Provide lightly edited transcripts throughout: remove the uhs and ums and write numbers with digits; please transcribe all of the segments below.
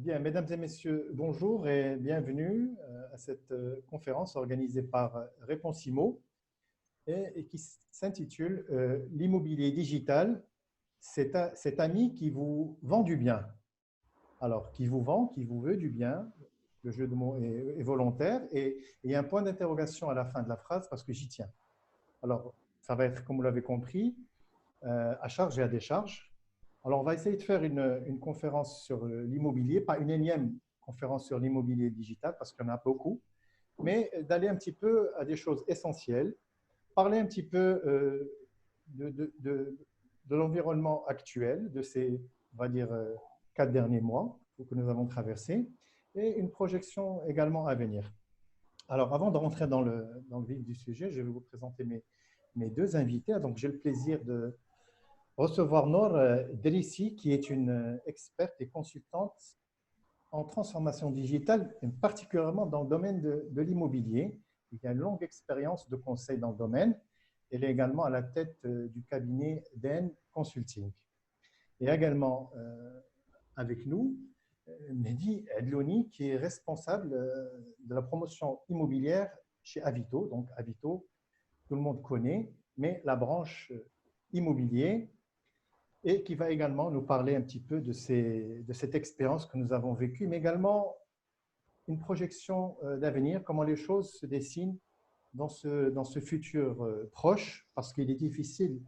Bien, mesdames et messieurs, bonjour et bienvenue à cette conférence organisée par Réponsimo et qui s'intitule L'immobilier digital, cet ami qui vous vend du bien. Alors, qui vous vend, qui vous veut du bien, le jeu de mots est volontaire et il y a un point d'interrogation à la fin de la phrase parce que j'y tiens. Alors, ça va être, comme vous l'avez compris, à charge et à décharge. Alors, on va essayer de faire une conférence sur l'immobilier, pas une énième conférence sur l'immobilier digital, parce qu'il y en a beaucoup, mais d'aller un petit peu à des choses essentielles, parler un petit peu de l'environnement actuel, de ces, on va dire, 4 derniers mois que nous avons traversés, et une projection également à venir. Alors, avant de rentrer dans le vif du sujet, je vais vous présenter mes deux invités. Donc, j'ai le plaisir de recevoir Nour Drissi, qui est une experte et consultante en transformation digitale, et particulièrement dans le domaine de l'immobilier. Il y a une longue expérience de conseil dans le domaine. Elle est également à la tête du cabinet DEN Consulting. Et également avec nous, Mehdi Edlouni, qui est responsable de la promotion immobilière chez Avito. Donc Avito, tout le monde connaît, mais la branche immobilier, et qui va également nous parler un petit peu de cette expérience que nous avons vécue, mais également une projection d'avenir, comment les choses se dessinent dans ce futur proche, parce qu'il est difficile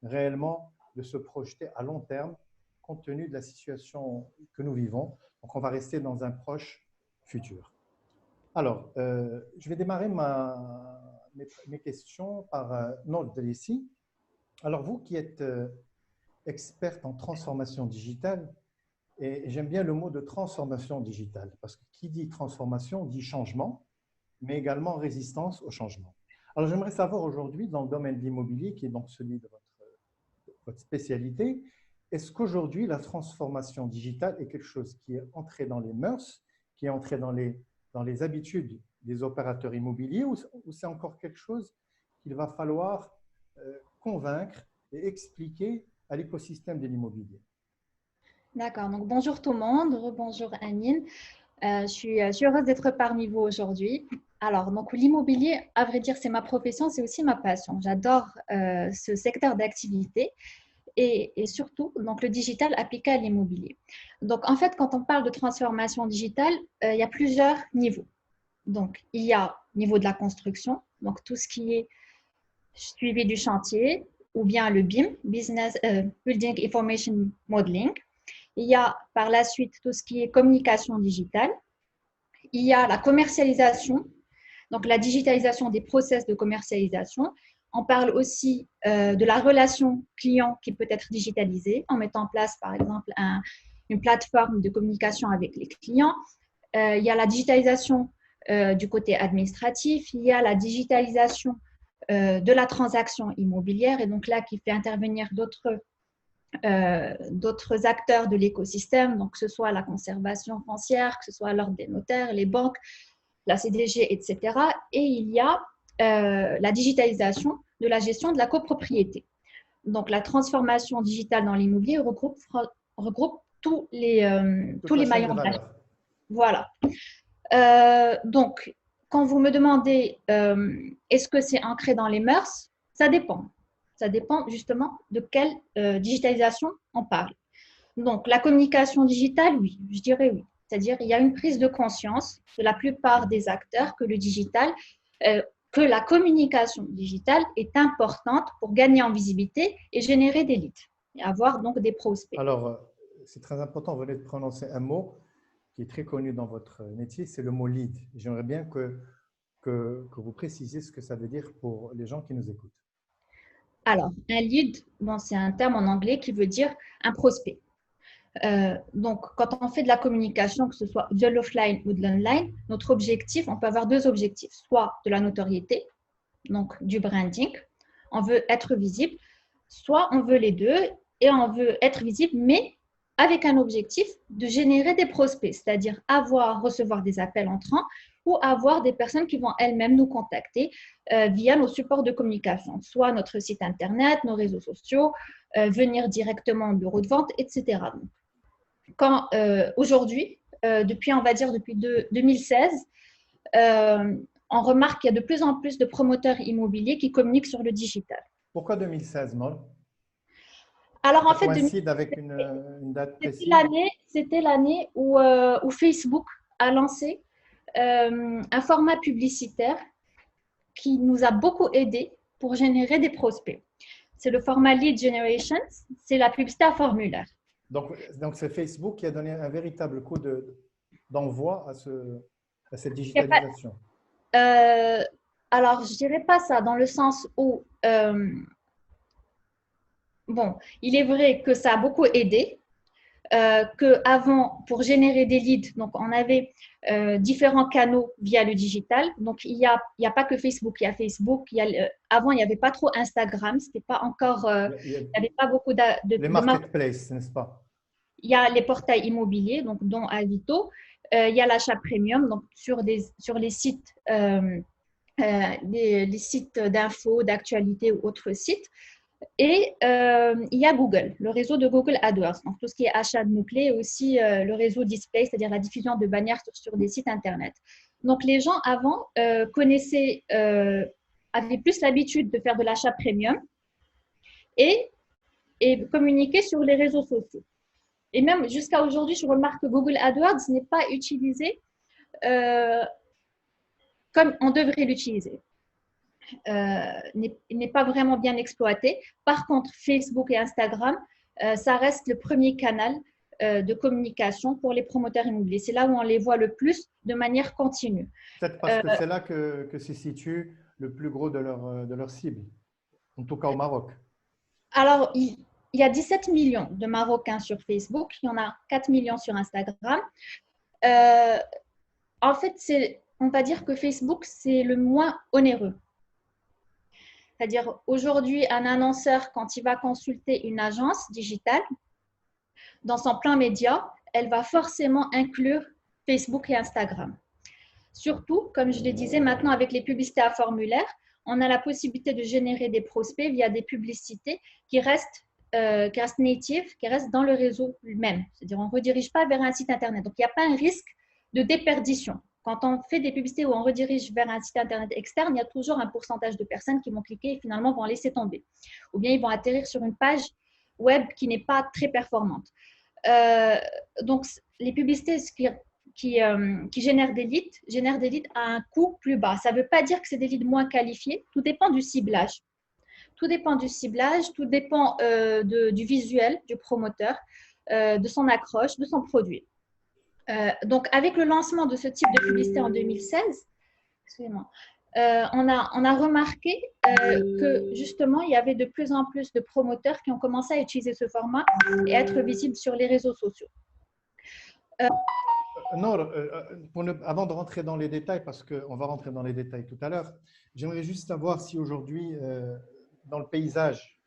réellement de se projeter à long terme compte tenu de la situation que nous vivons. Donc, on va rester dans un proche futur. Alors, je vais démarrer mes questions par Nour Drissi. Alors, vous qui êtes experte en transformation digitale, et j'aime bien le mot de transformation digitale, parce que qui dit transformation dit changement, mais également résistance au changement. Alors, j'aimerais savoir aujourd'hui, dans le domaine de l'immobilier, qui est donc celui de votre spécialité, est-ce qu'aujourd'hui, la transformation digitale est quelque chose qui est entré dans les mœurs, qui est entré dans les habitudes des opérateurs immobiliers, ou c'est encore quelque chose qu'il va falloir convaincre et expliquer à l'écosystème de l'immobilier? D'accord, donc bonjour tout le monde, rebonjour Anine. Je suis heureuse d'être parmi vous aujourd'hui. Alors, donc l'immobilier, à vrai dire, c'est ma profession, c'est aussi ma passion. J'adore ce secteur d'activité et surtout donc, le digital appliqué à l'immobilier. Donc, en fait, quand on parle de transformation digitale, il y a plusieurs niveaux. Donc, il y a le niveau de la construction, donc tout ce qui est suivi du chantier, ou bien le BIM, Building Information Modeling. Il y a par la suite tout ce qui est communication digitale. Il y a la commercialisation, donc la digitalisation des process de commercialisation. On parle aussi de la relation client qui peut être digitalisée en mettant en place, par exemple, une plateforme de communication avec les clients. Il y a la digitalisation du côté administratif. Il y a la digitalisation de la transaction immobilière et donc là qui fait intervenir d'autres acteurs de l'écosystème, donc que ce soit la conservation foncière, que ce soit l'ordre des notaires, les banques, la CDG, etc. Et il y a la digitalisation de la gestion de la copropriété. Donc la transformation digitale dans l'immobilier regroupe tous les maillons de la chaîne. Voilà. Donc, quand vous me demandez est-ce que c'est ancré dans les mœurs, ça dépend. Ça dépend justement de quelle digitalisation on parle. Donc, la communication digitale, oui, je dirais oui. C'est-à-dire il y a une prise de conscience de la plupart des acteurs que le digital, que la communication digitale est importante pour gagner en visibilité et générer des leads et avoir donc des prospects. Alors, c'est très important, vous venez de prononcer un mot qui est très connu dans votre métier, c'est le mot lead. J'aimerais bien que vous précisiez ce que ça veut dire pour les gens qui nous écoutent. Alors, un lead, bon, c'est un terme en anglais qui veut dire un prospect. Donc, quand on fait de la communication, que ce soit de l'offline ou de l'online, notre objectif, on peut avoir deux objectifs, soit de la notoriété, donc du branding, on veut être visible, soit on veut les deux et on veut être visible, mais avec un objectif de générer des prospects, c'est-à-dire recevoir des appels entrants ou avoir des personnes qui vont elles-mêmes nous contacter via nos supports de communication, soit notre site internet, nos réseaux sociaux, venir directement au bureau de vente, etc. Aujourd'hui, depuis, on va dire, depuis 2016, on remarque qu'il y a de plus en plus de promoteurs immobiliers qui communiquent sur le digital. Pourquoi 2016, Maud? Alors, en Ça fait, coïncide avec une date c'était précise? l'année où Facebook a lancé un format publicitaire qui nous a beaucoup aidé pour générer des prospects. C'est le format Lead Generation, c'est la publicité à formulaire. Donc c'est Facebook qui a donné un véritable coup d'envoi à cette Il y a pas, digitalisation. alors, je dirais pas ça dans le sens où, bon, il est vrai que ça a beaucoup aidé, qu'avant, pour générer des leads, donc on avait différents canaux via le digital. Donc, il y a pas que Facebook, il y a Facebook. Avant, il n'y avait pas trop Instagram, c'était pas encore, Il y a il n'y avait pas beaucoup les marketplaces, n'est-ce pas? Il y a les portails immobiliers, donc dont Avito. Il y a l'achat premium, donc sur les sites, les sites d'infos, d'actualité ou autres sites. Et il y a Google, le réseau de Google AdWords, donc tout ce qui est achat de mots-clés, et aussi le réseau display, c'est-à-dire la diffusion de bannières sur des sites Internet. Donc les gens avant avaient plus l'habitude de faire de l'achat premium et communiquer sur les réseaux sociaux. Et même jusqu'à aujourd'hui, je remarque que Google AdWords n'est pas utilisé comme on devrait l'utiliser. N'est pas vraiment bien exploité. Par contre, Facebook et Instagram, ça reste le premier canal de communication pour les promoteurs immobiliers. C'est là où on les voit le plus de manière continue. Peut-être parce que c'est là que se situe le plus gros de leur cible, en tout cas au Maroc. Alors, il y a 17 millions de Marocains sur Facebook, il y en a 4 millions sur Instagram. En fait, on va dire que Facebook, c'est le moins onéreux. C'est-à-dire, aujourd'hui, un annonceur, quand il va consulter une agence digitale, dans son plan média, elle va forcément inclure Facebook et Instagram. Surtout, comme je le disais, maintenant, avec les publicités à formulaire, on a la possibilité de générer des prospects via des publicités qui restent native, qui restent dans le réseau même. C'est-à-dire, on ne redirige pas vers un site Internet. Donc, il n'y a pas un risque de déperdition. Quand on fait des publicités où on redirige vers un site Internet externe, il y a toujours un pourcentage de personnes qui vont cliquer et finalement vont laisser tomber. Ou bien ils vont atterrir sur une page web qui n'est pas très performante. Donc, les publicités qui génèrent des leads à un coût plus bas. Ça ne veut pas dire que c'est des leads moins qualifiés. Tout dépend du ciblage. Tout dépend du ciblage, tout dépend du visuel du promoteur, de son accroche, de son produit. Donc, avec le lancement de ce type de publicité en 2016, excusez-moi, on a remarqué que justement, il y avait de plus en plus de promoteurs qui ont commencé à utiliser ce format et être visibles sur les réseaux sociaux. Non, avant de rentrer dans les détails, parce qu'on va rentrer dans les détails tout à l'heure, j'aimerais juste savoir si aujourd'hui, dans le paysage,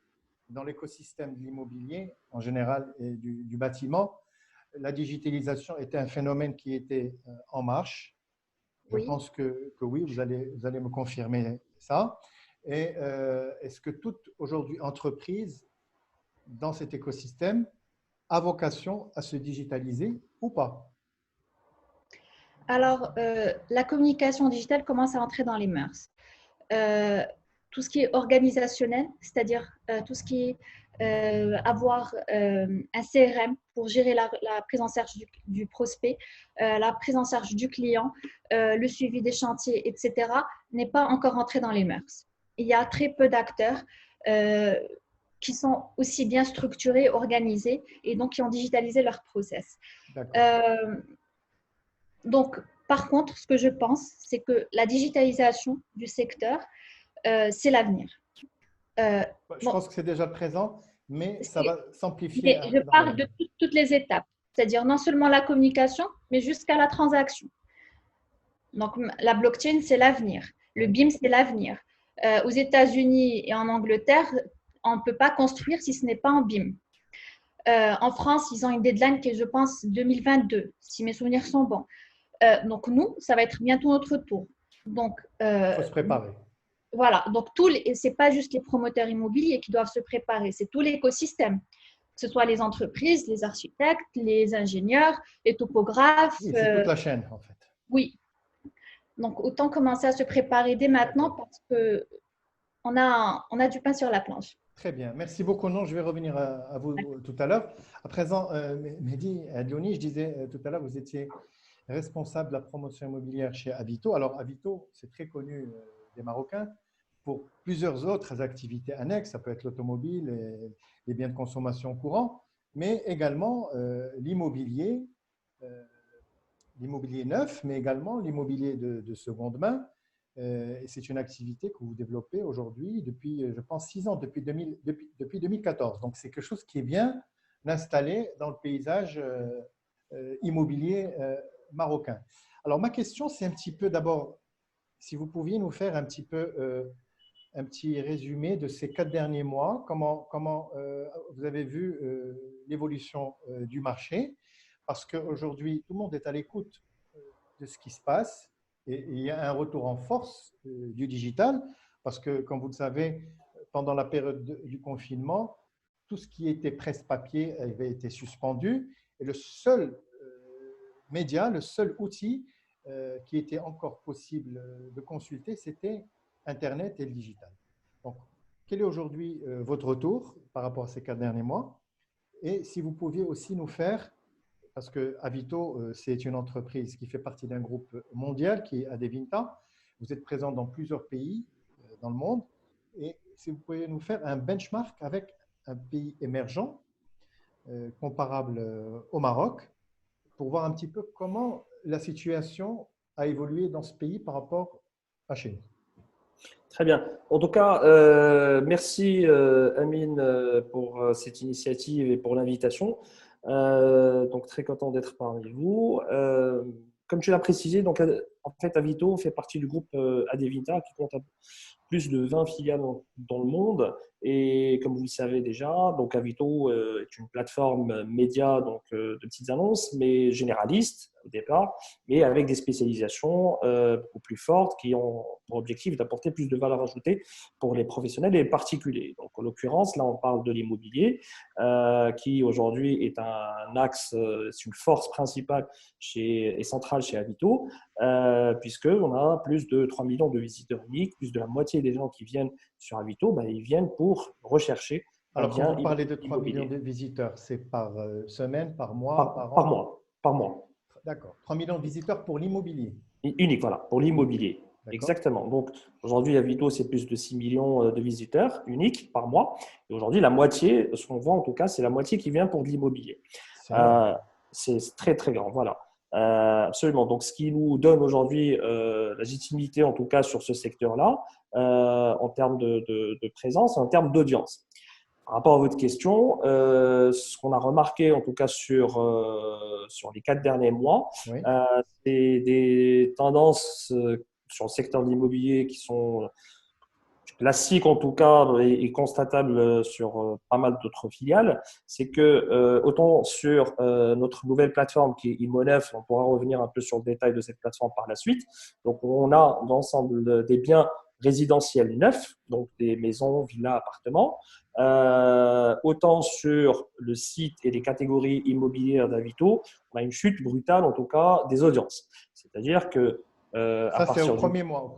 dans l'écosystème de l'immobilier en général et du bâtiment, la digitalisation était un phénomène qui était en marche. Je pense que oui, vous allez me confirmer ça. Et est-ce que toute aujourd'hui entreprise dans cet écosystème a vocation à se digitaliser ou pas? Alors, la communication digitale commence à entrer dans les mœurs. Tout ce qui est organisationnel, c'est-à-dire tout ce qui est avoir un CRM pour gérer la prise en charge du prospect, la prise en charge du client, le suivi des chantiers, etc., n'est pas encore entré dans les mœurs. Il y a très peu d'acteurs qui sont aussi bien structurés, organisés et donc qui ont digitalisé leur process. Donc, par contre, ce que je pense, c'est que la digitalisation du secteur, c'est l'avenir. Je pense que c'est déjà présent, mais ça va s'amplifier. Je parle de toutes les étapes, c'est-à-dire non seulement la communication, mais jusqu'à la transaction. Donc, la blockchain, c'est l'avenir. Le BIM, c'est l'avenir. Aux États-Unis et en Angleterre, on ne peut pas construire si ce n'est pas en BIM. En France, ils ont une deadline qui est, je pense, 2022, si mes souvenirs sont bons. Donc, nous, ça va être bientôt notre tour. Donc, il faut se préparer. Voilà. Donc, ce n'est pas juste les promoteurs immobiliers qui doivent se préparer, c'est tout l'écosystème. ce soit les entreprises, les architectes, les ingénieurs, les topographes. Oui, c'est toute la chaîne, en fait. Oui, donc autant commencer à se préparer dès maintenant parce que on a du pain sur la planche. Très bien. Merci beaucoup. Non, je vais revenir à vous tout à l'heure. À présent, Mehdi Adlouni, je disais tout à l'heure, vous étiez responsable de la promotion immobilière chez Avito. Alors, Avito, c'est très connu des Marocains pour plusieurs autres activités annexes. Ça peut être l'automobile, les biens de consommation courants, mais également l'immobilier neuf, mais également l'immobilier de seconde main. Et c'est une activité que vous développez aujourd'hui depuis, je pense, 6 ans, depuis 2014. Donc, c'est quelque chose qui est bien installé dans le paysage immobilier marocain. Alors, ma question, c'est un petit peu d'abord, si vous pouviez nous faire un petit peu un petit résumé de ces 4 derniers mois, comment vous avez vu l'évolution du marché, parce qu'aujourd'hui, tout le monde est à l'écoute de ce qui se passe et il y a un retour en force du digital, parce que, comme vous le savez, pendant la période du confinement, tout ce qui était presse-papier avait été suspendu et le seul média, le seul outil qui était encore possible de consulter, c'était Internet et le digital. Donc, quel est aujourd'hui votre retour par rapport à ces 4 derniers mois? Et si vous pouviez aussi nous faire, parce que Avito, c'est une entreprise qui fait partie d'un groupe mondial qui est Adevinta. Vous êtes présent dans plusieurs pays dans le monde. Et si vous pouvez nous faire un benchmark avec un pays émergent comparable au Maroc, pour voir un petit peu comment la situation a évolué dans ce pays par rapport à chez nous. Très bien. En tout cas, merci Amine pour cette initiative et pour l'invitation. Donc très content d'être parmi vous. Comme tu l'as précisé, donc en fait Avito fait partie du groupe Adevinta qui compte plus de 20 filiales dans le monde. Et comme vous le savez déjà, donc Avito est une plateforme média donc de petites annonces, mais généraliste au départ, mais avec des spécialisations beaucoup plus fortes qui ont pour objectif d'apporter plus de valeur ajoutée pour les professionnels et les particuliers. Donc en l'occurrence, là on parle de l'immobilier qui aujourd'hui est un axe, c'est une force principale et centrale chez Avito, puisqu'on a plus de 3 millions de visiteurs uniques, plus de la moitié des gens qui viennent sur Avito, ils viennent pour rechercher un Alors, bien quand vous parlez de 3 immobilier. millions de visiteurs, c'est par semaine, par mois, par Par an? mois. Par mois. D'accord. 3 millions de visiteurs pour l'immobilier. Unique, voilà, pour l'immobilier. Exactement. Donc, aujourd'hui, Avito, c'est plus de 6 millions de visiteurs uniques par mois. Et aujourd'hui, la moitié, ce qu'on voit en tout cas, c'est la moitié qui vient pour de l'immobilier. C'est très, très grand. Voilà. Absolument. Donc, ce qui nous donne aujourd'hui la légitimité, en tout cas, sur ce secteur-là, en termes de présence, en termes d'audience. Par rapport à votre question, ce qu'on a remarqué, en tout cas sur les 4 derniers mois, oui. c'est des tendances sur le secteur de l'immobilier qui sont classiques en tout cas et constatables sur pas mal d'autres filiales. C'est que autant sur notre nouvelle plateforme qui est Immonef, on pourra revenir un peu sur le détail de cette plateforme par la suite. Donc, on a l'ensemble des biens résidentiels neufs, donc des maisons, villas, appartements. Autant sur le site et les catégories immobilières d'Avito, on a une chute brutale en tout cas des audiences. C'est-à-dire que ça, c'est au mois de mars.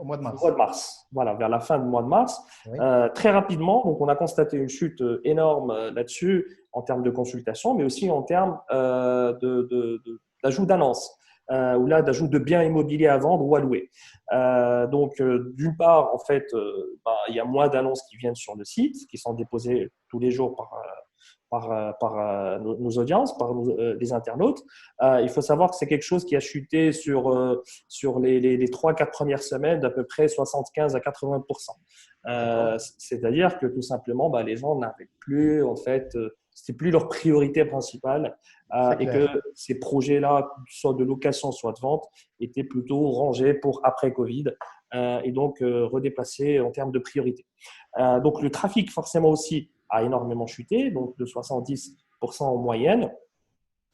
Au mois de mars, voilà, vers la fin du mois de mars. Oui. Très rapidement, donc on a constaté une chute énorme là-dessus en termes de consultation, mais aussi en termes d'ajout d'annonces. Ou là d'ajout de biens immobiliers à vendre ou à louer. Donc, d'une part, en fait, il y a moins d'annonces qui viennent sur le site, qui sont déposées tous les jours par nos audiences, par les internautes. Il faut savoir que c'est quelque chose qui a chuté sur les 3-4 premières semaines d'à peu près 75 à 80%. C'est-à-dire que tout simplement, les gens n'avaient plus, en fait, c'était plus leur priorité principale et que ces projets-là, soit de location, soit de vente, étaient plutôt rangés pour après Covid et donc redéplacés en termes de priorité. Donc, le trafic, forcément aussi, a énormément chuté, donc de 70% en moyenne.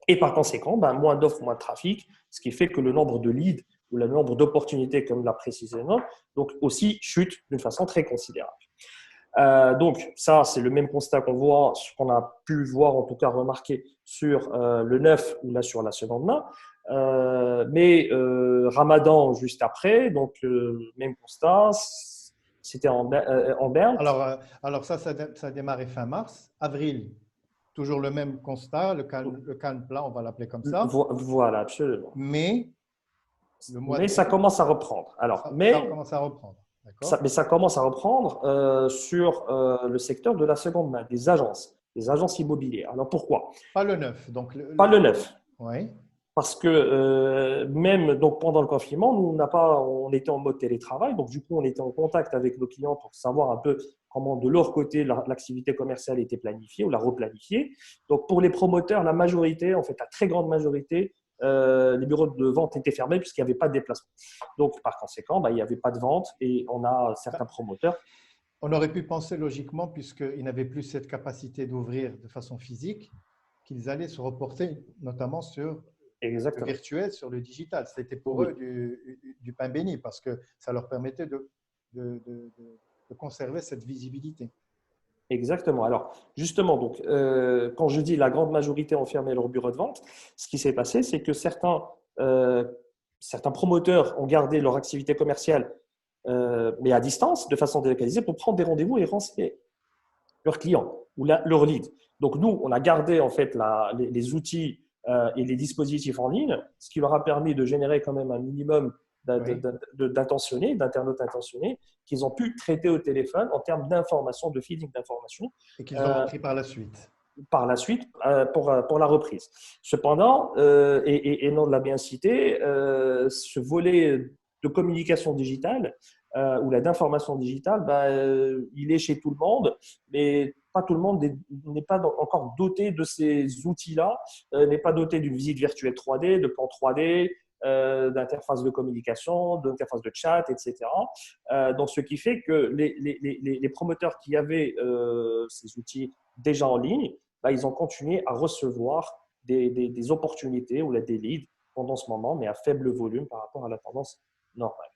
Et par conséquent, moins d'offres, moins de trafic, ce qui fait que le nombre de leads ou le nombre d'opportunités, comme l'a précisé, donc aussi chute d'une façon très considérable. Donc, ça, c'est le même constat qu'on voit, ce qu'on a pu voir, en tout cas remarquer sur le neuf ou là sur la seconde main. Mais Ramadan juste après, donc même constat, c'était en Berne. Alors ça a démarré fin mars. Avril, toujours le même constat, le calme plat, on va l'appeler comme ça. Voilà, absolument. Mais le mois de Mais ça mai, commence à reprendre. Alors, ça commence à reprendre. mais ça commence à reprendre sur le secteur de la seconde main, des agences immobilières. Alors pourquoi? Pas le neuf. Donc Pas le neuf. Oui. Parce que même donc, pendant le confinement, nous, on était en mode télétravail. Donc, du coup, on était en contact avec nos clients pour savoir un peu comment, de leur côté, l'activité commerciale était planifiée ou la replanifiée. Donc, pour les promoteurs, la majorité, en fait, la très grande majorité, les bureaux de vente étaient fermés puisqu'il n'y avait pas de déplacement. Donc, par conséquent, il n'y avait pas de vente et on a certains promoteurs. On aurait pu penser logiquement, puisqu'ils n'avaient plus cette capacité d'ouvrir de façon physique, qu'ils allaient se reporter notamment sur Exactement. le virtuel, sur le digital. C'était pour eux du pain béni parce que ça leur permettait de conserver cette visibilité. Exactement. Alors, justement, donc, quand je dis la grande majorité ont fermé leur bureau de vente, ce qui s'est passé, c'est que certains promoteurs ont gardé leur activité commerciale, mais à distance, de façon délocalisée, pour prendre des rendez-vous et renseigner leurs clients ou leur lead. Donc, nous, on a gardé en fait les outils et les dispositifs en ligne, ce qui leur a permis de générer quand même un minimum d'intentionnés, d'internautes intentionnés, qu'ils ont pu traiter au téléphone en termes d'information, de feeding d'information. Et qu'ils ont repris par la suite. Par la suite, pour la reprise. Cependant, et non l'a bien cité, ce volet de communication digitale ou d'information digitale, il est chez tout le monde, mais pas tout le monde n'est pas encore doté de ces outils-là, n'est pas doté d'une visite virtuelle 3D, de plan 3D, d'interface de communication, d'interface de chat, etc. Donc, ce qui fait que les promoteurs qui avaient ces outils déjà en ligne, ils ont continué à recevoir des opportunités ou des leads pendant ce moment, mais à faible volume par rapport à la tendance normale.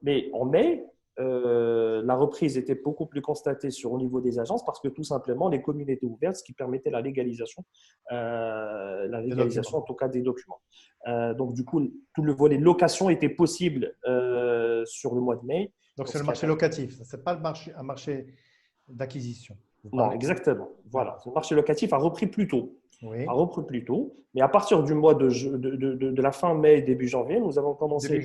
Mais en mai, la reprise était beaucoup plus constatée au niveau des agences parce que tout simplement, les communes étaient ouvertes, ce qui permettait la légalisation en tout cas des documents. Donc, du coup, tout le volet location était possible sur le mois de mai. Donc, c'est le marché locatif, ce n'est pas un marché d'acquisition. Non, exactement. Voilà. Le marché locatif a repris plus tôt. Oui. A repris plus tôt. Mais à partir du mois de la fin mai, début janvier, nous avons commencé…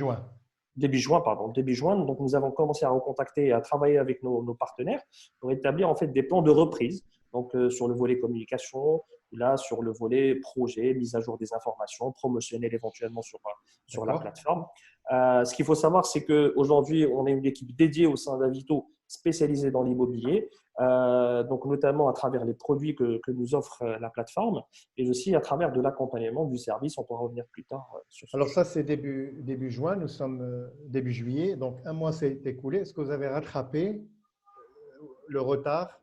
Début juin, pardon. Début juin, donc nous avons commencé à recontacter et à travailler avec nos partenaires pour établir en fait des plans de reprise. Donc, sur le volet communication, là, sur le volet projet, mise à jour des informations, promotionnel éventuellement sur la plateforme. Ce qu'il faut savoir, c'est qu'aujourd'hui, on a une équipe dédiée au sein d'Avito spécialisée dans l'immobilier, donc notamment à travers les produits que nous offre la plateforme et aussi à travers de l'accompagnement du service. On pourra revenir plus tard sur ce Alors ça, c'est début juin, nous sommes début juillet, donc un mois s'est écoulé. Est-ce que vous avez rattrapé le retard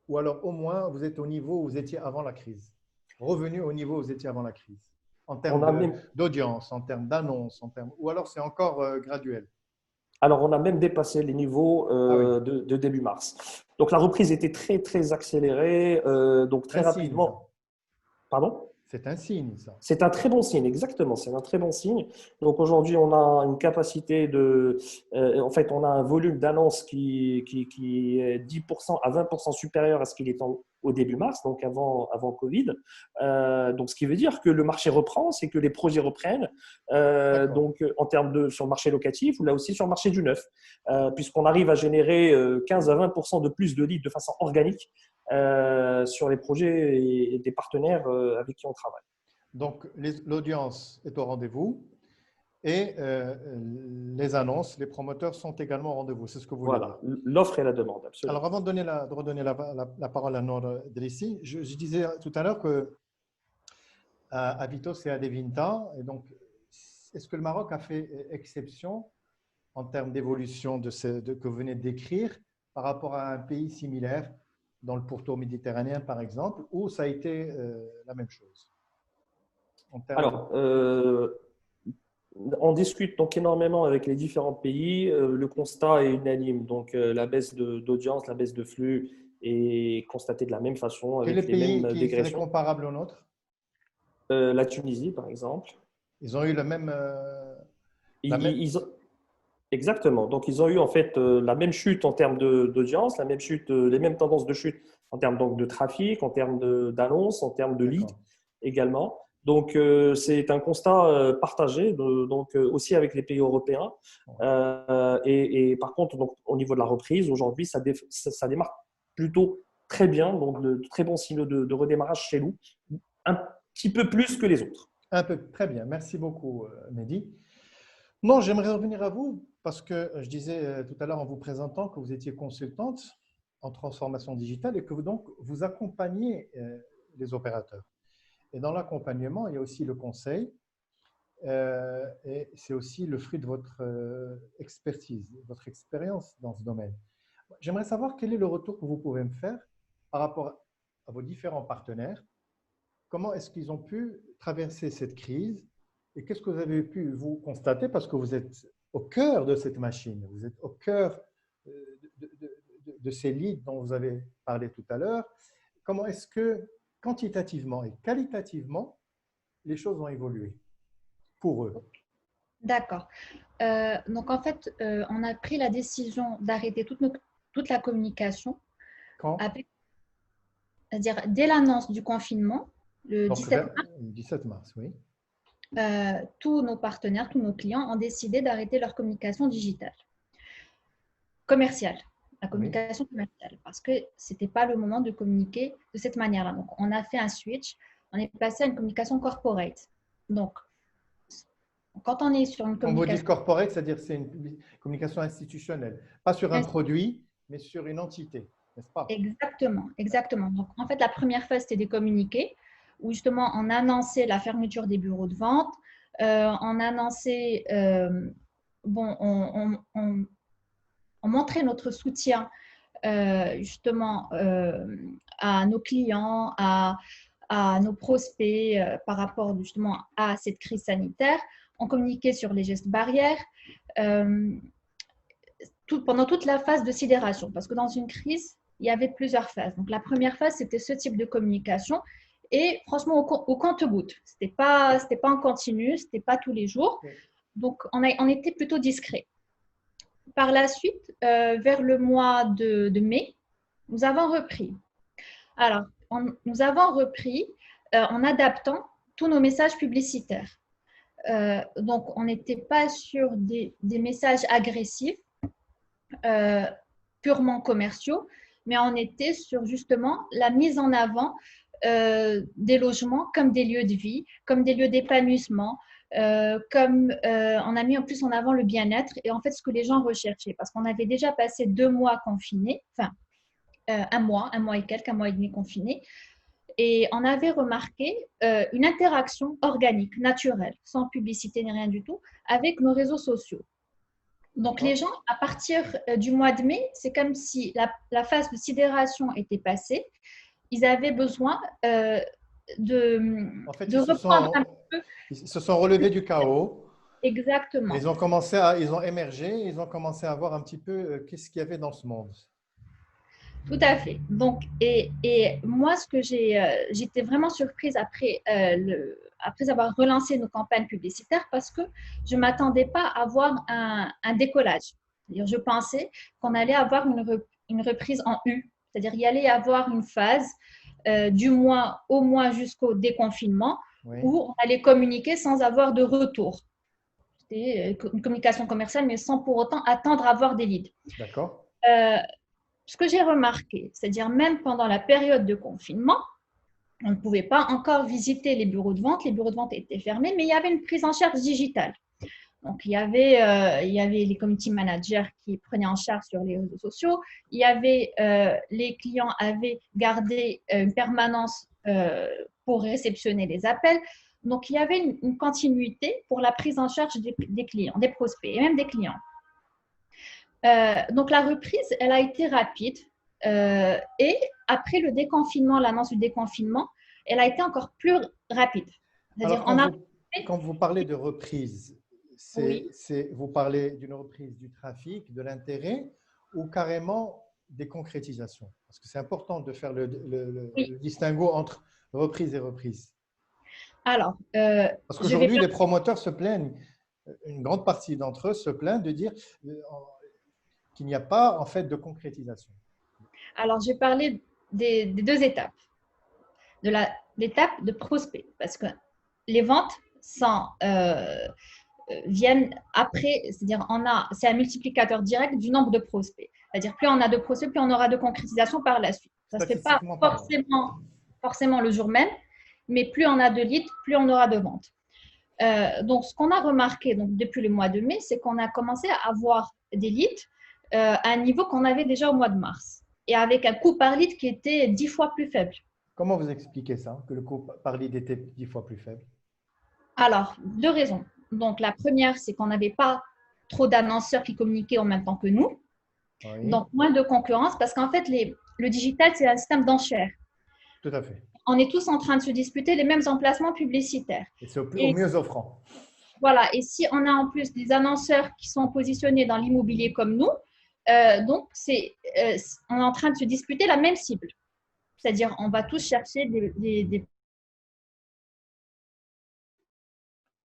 ou alors au moins vous êtes au niveau où vous étiez avant la crise, revenu au niveau où vous étiez avant la crise, en termes d'audience, en termes d'annonces, ou alors c'est encore graduel? Alors, on a même dépassé les niveaux de début mars. Donc, la reprise était très, très accélérée, donc très rapidement. Pardon ? C'est un signe, ça. C'est un très bon signe, exactement. C'est un très bon signe. Donc, aujourd'hui, on a une capacité en fait, on a un volume d'annonces qui est 10% à 20% supérieur à ce qu'il est au début mars, donc avant Covid. Donc, ce qui veut dire que le marché reprend, c'est que les projets reprennent. Donc, en termes sur le marché locatif ou là aussi sur le marché du neuf, puisqu'on arrive à générer 15 à 20% de plus de leads de façon organique sur les projets et des partenaires avec qui on travaille. Donc, l'audience est au rendez-vous et les annonces, les promoteurs sont également au rendez-vous. C'est ce que vous voulez dire. Voilà, l'offre et la demande, absolument. Alors, avant de redonner la parole à Nour Drissi, je disais tout à l'heure que Avito, c'est Adevinta. Et donc, est-ce que le Maroc a fait exception en termes d'évolution que vous venez de décrire par rapport à un pays similaire dans le pourtour méditerranéen, par exemple, où ça a été la même chose? Alors, on discute donc énormément avec les différents pays. Le constat est unanime. Donc, la baisse d'audience, la baisse de flux est constatée de la même façon, Quel est avec le les pays mêmes qui serait dégressions. comparable au nôtre? La Tunisie, par exemple. Ils ont eu le même, la Ils, même… ils ont- Exactement. Donc, ils ont eu en fait la même chute en termes d'audience, la même chute, les mêmes tendances de chute en termes donc, de trafic, en termes d'annonces, en termes de leads D'accord. également. Donc, c'est un constat partagé, donc aussi avec les pays européens. Et par contre, donc, au niveau de la reprise, aujourd'hui, ça démarre plutôt très bien, donc de très bons signaux de redémarrage chez nous, un petit peu plus que les autres. Un peu, très bien. Merci beaucoup, Mehdi. Non, j'aimerais revenir à vous parce que je disais tout à l'heure en vous présentant que vous étiez consultante en transformation digitale et que vous accompagnez les opérateurs. Et dans l'accompagnement, il y a aussi le conseil et c'est aussi le fruit de votre expertise, votre expérience dans ce domaine. J'aimerais savoir quel est le retour que vous pouvez me faire par rapport à vos différents partenaires. Comment est-ce qu'ils ont pu traverser cette crise et qu'est-ce que vous avez pu vous constater parce que vous êtes au cœur de cette machine, vous êtes au cœur de ces leads dont vous avez parlé tout à l'heure. Comment est-ce que quantitativement et qualitativement les choses ont évolué pour eux? D'accord. Donc, en fait, on a pris la décision d'arrêter toute la communication, Quand? c'est-à-dire dès l'annonce du confinement, le Donc, 17 vers le 17 mars, oui. tous nos partenaires, tous nos clients ont décidé d'arrêter leur communication digitale, commerciale, la Oui. communication commerciale, parce que ce n'était pas le moment de communiquer de cette manière-là. Donc, on a fait un switch, on est passé à une communication corporate. Donc, quand on est sur une Quand vous dites communication… corporate, c'est-à-dire c'est une communication institutionnelle, pas sur un produit, mais sur une entité, n'est-ce pas? Exactement, exactement. Donc, en fait, la première phase, c'était des communiqués, où justement, on annonçait la fermeture des bureaux de vente, on annonçait, on montrait notre soutien justement à nos clients, à nos prospects par rapport justement à cette crise sanitaire. On communiquait sur les gestes barrières pendant toute la phase de sidération, parce que dans une crise, il y avait plusieurs phases. Donc la première phase, c'était ce type de communication. Et franchement, au compte-gouttes. Ce n'était pas en continu, ce n'était pas tous les jours. Donc, on était plutôt discret. Par la suite, vers le mois de mai, nous avons repris. Alors, nous avons repris en adaptant tous nos messages publicitaires. Donc, on n'était pas sur des messages agressifs, purement commerciaux, mais on était sur justement la mise en avant des logements comme des lieux de vie, comme des lieux d'épanouissement, comme on a mis en plus en avant le bien-être et en fait ce que les gens recherchaient parce qu'on avait déjà passé 2 mois confinés, enfin un mois et quelques, 1 mois et demi confinés et on avait remarqué une interaction organique, naturelle, sans publicité ni rien du tout, avec nos réseaux sociaux. Donc, les gens, à partir du mois de mai, c'est comme si la phase de sidération était passée. Ils avaient besoin En fait, de reprendre un peu. ils se sont relevés du chaos. Exactement. Ils ont émergé, ils ont commencé à voir un petit peu qu'est-ce qu'il y avait dans ce monde. Tout à fait. Donc, et moi, j'étais vraiment surprise après avoir relancé nos campagnes publicitaires parce que je ne m'attendais pas à avoir un décollage. C'est-à-dire, je pensais qu'on allait avoir une reprise en U. C'est-à-dire, il y allait y avoir une phase du mois au mois jusqu'au déconfinement où on allait communiquer sans avoir de retour. C'était une communication commerciale, mais sans pour autant attendre à avoir des leads. D'accord. Ce que j'ai remarqué, c'est-à-dire même pendant la période de confinement, on ne pouvait pas encore visiter les bureaux de vente étaient fermés, mais il y avait une prise en charge digitale. Donc, il y avait les community managers qui prenaient en charge sur les réseaux sociaux, les clients avaient gardé une permanence pour réceptionner les appels. Donc, il y avait une continuité pour la prise en charge des clients, des prospects et même des clients. Donc, la reprise, elle a été rapide. Et après le déconfinement, l'annonce du déconfinement, elle a été encore plus rapide. Alors, quand vous parlez de reprise, Oui. vous parlez d'une reprise du trafic, de l'intérêt ou carrément des concrétisations? Parce que c'est important de faire Oui. le distinguo entre reprise et reprise. Alors, Parce je vais qu'aujourd'hui, les promoteurs se plaignent, une grande partie d'entre eux se plaignent de dire qu'il n'y a pas en fait de concrétisation. Alors, je vais parler des deux étapes. De l'étape de prospect, parce que les ventes viennent après, c'est-à-dire c'est un multiplicateur direct du nombre de prospects. C'est-à-dire plus on a de prospects, plus on aura de concrétisation par la suite. Ça ne se fait pas Statistiquement parlant. forcément le jour même, mais plus on a de leads, plus on aura de ventes. Donc, ce qu'on a remarqué donc, depuis le mois de mai, c'est qu'on a commencé à avoir des leads à un niveau qu'on avait déjà au mois de mars et avec un coût par lead qui était 10 fois plus faible. Comment vous expliquez ça, que le coût par lead était 10 fois plus faible? Alors, deux raisons. Donc, la première, c'est qu'on n'avait pas trop d'annonceurs qui communiquaient en même temps que nous. Oui. Donc, moins de concurrence parce qu'en fait, le digital, c'est un système d'enchères. Tout à fait. On est tous en train de se disputer les mêmes emplacements publicitaires. Et c'est au mieux offrant. Voilà. Et si on a en plus des annonceurs qui sont positionnés dans l'immobilier comme nous, donc on est en train de se disputer la même cible. C'est-à-dire, on va tous chercher des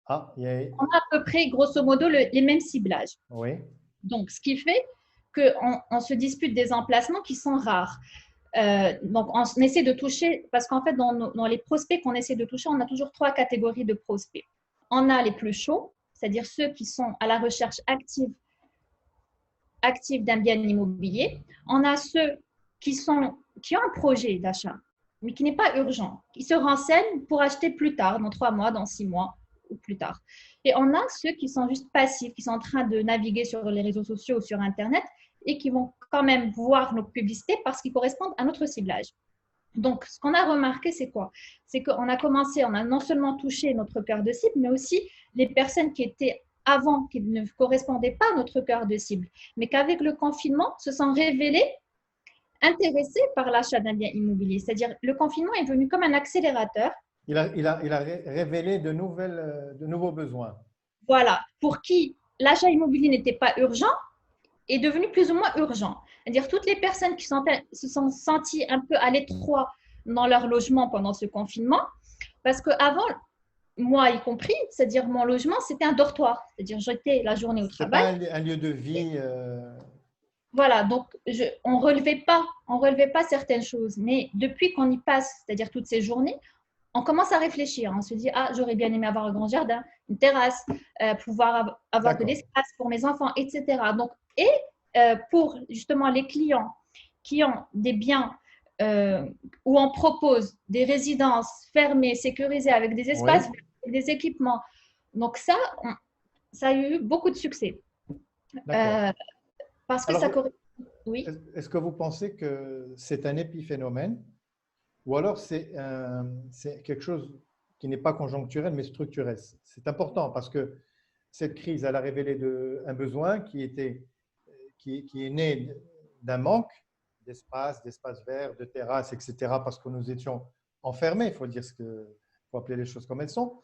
On a à peu près, grosso modo, les mêmes ciblages. Oui. Donc, ce qui fait qu'on se dispute des emplacements qui sont rares. Donc, on essaie de toucher, parce qu'en fait, dans les prospects qu'on essaie de toucher, on a toujours trois catégories de prospects. On a les plus chauds, c'est-à-dire ceux qui sont à la recherche active d'un bien immobilier. On a ceux qui ont un projet d'achat, mais qui n'est pas urgent. Ils se renseignent pour acheter plus tard, dans 3 mois, dans 6 mois ou plus tard. Et on a ceux qui sont juste passifs, qui sont en train de naviguer sur les réseaux sociaux ou sur Internet et qui vont quand même voir nos publicités parce qu'ils correspondent à notre ciblage. Donc, ce qu'on a remarqué, c'est quoi? C'est qu'on a commencé, on a non seulement touché notre cœur de cible, mais aussi les personnes qui étaient avant, qui ne correspondaient pas à notre cœur de cible, mais qu'avec le confinement, se sont révélées intéressées par l'achat d'un bien immobilier. C'est-à-dire, le confinement est venu comme un accélérateur. Il a révélé de nouveaux besoins. Voilà, pour qui l'achat immobilier n'était pas urgent, est devenu plus ou moins urgent. C'est-à-dire toutes les personnes qui se sont senties un peu à l'étroit dans leur logement pendant ce confinement, parce qu'avant, moi y compris, c'est-à-dire mon logement, c'était un dortoir. C'est-à-dire j'étais la journée au travail. C'est pas un lieu de vie. Voilà, donc on relevait pas certaines choses. Mais depuis qu'on y passe, c'est-à-dire toutes ces journées, on commence à réfléchir. On se dit, ah, j'aurais bien aimé avoir un grand jardin, une terrasse, pouvoir avoir de l'espace pour mes enfants, etc. Donc, pour justement les clients qui ont des biens où on propose des résidences fermées, sécurisées avec des espaces, oui, des équipements. Donc ça a eu beaucoup de succès. Parce que alors, ça correspond. Oui. Est-ce que vous pensez que c'est un épiphénomène ou alors c'est quelque chose qui n'est pas conjoncturel mais structurel? C'est important parce que cette crise, elle a révélé un besoin qui est né d'un manque d'espace verts, de terrasses, etc. parce que nous étions enfermés, il faut dire faut appeler les choses comme elles sont.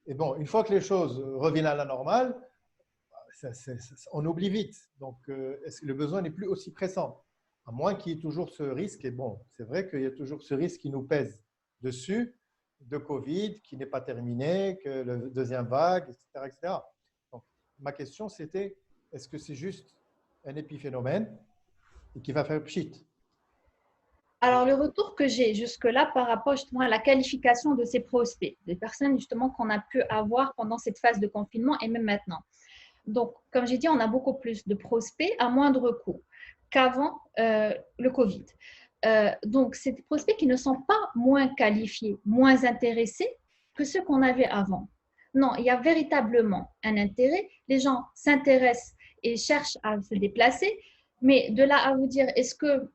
Et bon, une fois que les choses reviennent à la normale, on oublie vite. Donc, le besoin n'est plus aussi pressant, à moins qu'il y ait toujours ce risque. Et bon, c'est vrai qu'il y a toujours ce risque qui nous pèse dessus, de Covid, qui n'est pas terminé, que la deuxième vague, etc., etc. Donc, ma question, c'était, est-ce que c'est juste un épiphénomène et qui va faire pchit? Alors, le retour que j'ai jusque-là par rapport justement à la qualification de ces prospects, des personnes justement qu'on a pu avoir pendant cette phase de confinement et même maintenant. Donc, comme j'ai dit, on a beaucoup plus de prospects à moindre coût qu'avant le Covid. Donc, c'est des prospects qui ne sont pas moins qualifiés, moins intéressés que ceux qu'on avait avant. Non, il y a véritablement un intérêt. Les gens s'intéressent et cherchent à se déplacer, mais de là à vous dire, est-ce que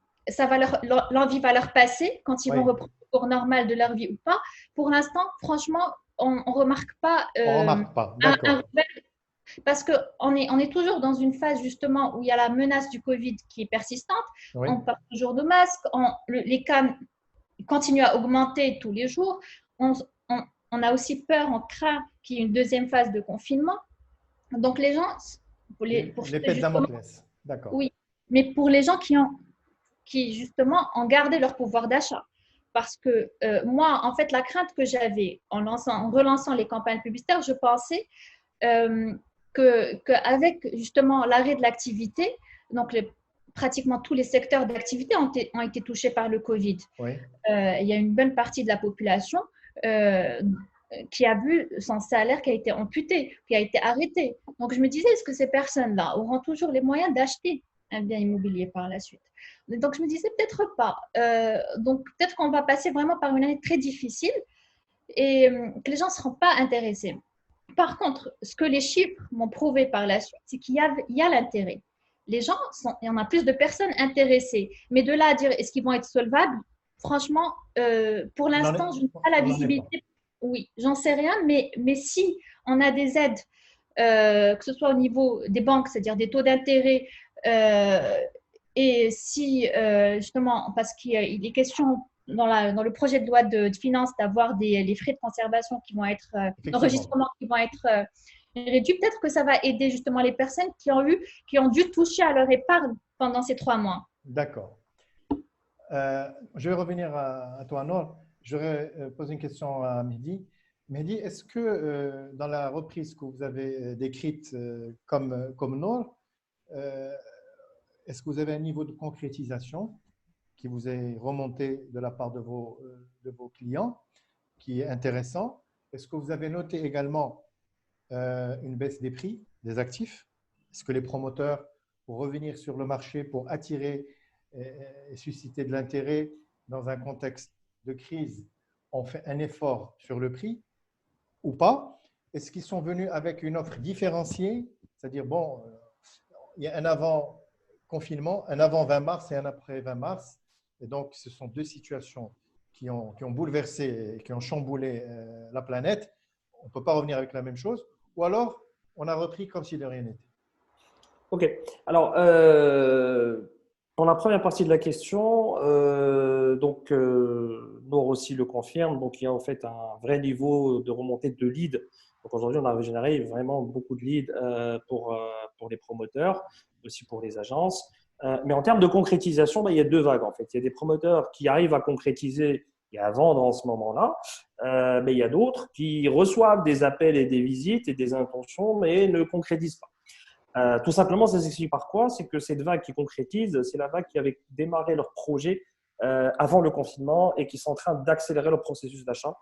l'envie va leur passer quand ils vont reprendre le cours normal de leur vie ou pas? Pour l'instant, franchement, on ne remarque pas, d'accord. Parce qu'on est toujours dans une phase justement où il y a la menace du Covid qui est persistante. Oui. On parle toujours de masques, les cas continuent à augmenter tous les jours. On a aussi peur, on craint qu'il y ait une deuxième phase de confinement. Donc, les gens, pour L'épée de justement, Damoclès. D'accord. oui, mais pour les gens qui justement ont gardé leur pouvoir d'achat. Parce que moi, en fait, la crainte que j'avais en relançant les campagnes publicitaires, je pensais euh, qu'avec justement l'arrêt de l'activité, donc pratiquement tous les secteurs d'activité ont été touchés par le Covid. Oui. Il y a une bonne partie de la population euh, qui a vu son salaire qui a été amputé, qui a été arrêté. Donc je me disais, est-ce que ces personnes-là auront toujours les moyens d'acheter un bien immobilier par la suite? Donc je me disais peut-être pas. Donc peut-être qu'on va passer vraiment par une année très difficile et que les gens ne seront pas intéressés. Par contre, ce que les chiffres m'ont prouvé par la suite, c'est qu'il y a l'intérêt. Il y en a plus de personnes intéressées. Mais de là à dire est-ce qu'ils vont être solvables, franchement, pour On n'en est, l'instant, je n'ai pas la on n'en est pas. visibilité. Oui, j'en sais rien, mais si on a des aides, que ce soit au niveau des banques, c'est-à-dire des taux d'intérêt, euh, et si justement, parce qu'il est question dans le projet de loi de finances d'avoir les frais de conservation qui vont être, Effectivement. d'enregistrement qui vont être réduits, peut-être que ça va aider justement les personnes qui ont dû toucher à leur épargne pendant ces 3 mois. D'accord. Je vais revenir à toi, Noor. J'aurais posé une question à Mehdi. Mehdi, est-ce que dans la reprise que vous avez décrite comme Noor, euh, est-ce que vous avez un niveau de concrétisation qui vous est remonté de la part de vos clients, qui est intéressant? Est-ce que vous avez noté également une baisse des prix des actifs? Est-ce que les promoteurs, pour revenir sur le marché, pour attirer et susciter de l'intérêt dans un contexte de crise, ont fait un effort sur le prix ou pas? Est-ce qu'ils sont venus avec une offre différenciée? C'est-à-dire, bon, il y a un avant confinement, un avant 20 mars et un après 20 mars. Et donc, ce sont deux situations qui ont bouleversé et qui ont chamboulé la planète. On ne peut pas revenir avec la même chose. Ou alors, on a repris comme si de rien n'était. Ok. Alors, pour la première partie de la question, Nour aussi le confirme. Donc, il y a en fait un vrai niveau de remontée de leads. Donc, aujourd'hui, on a généré vraiment beaucoup de leads pour les promoteurs, aussi pour les agences. Mais en termes de concrétisation, il y a deux vagues en fait. Il y a des promoteurs qui arrivent à concrétiser et à vendre en ce moment-là, mais il y a d'autres qui reçoivent des appels et des visites et des intentions, mais ne concrétisent pas. Tout simplement, ça s'explique par quoi? C'est que cette vague qui concrétise, c'est la vague qui avait démarré leur projet avant le confinement et qui sont en train d'accélérer leur processus d'achat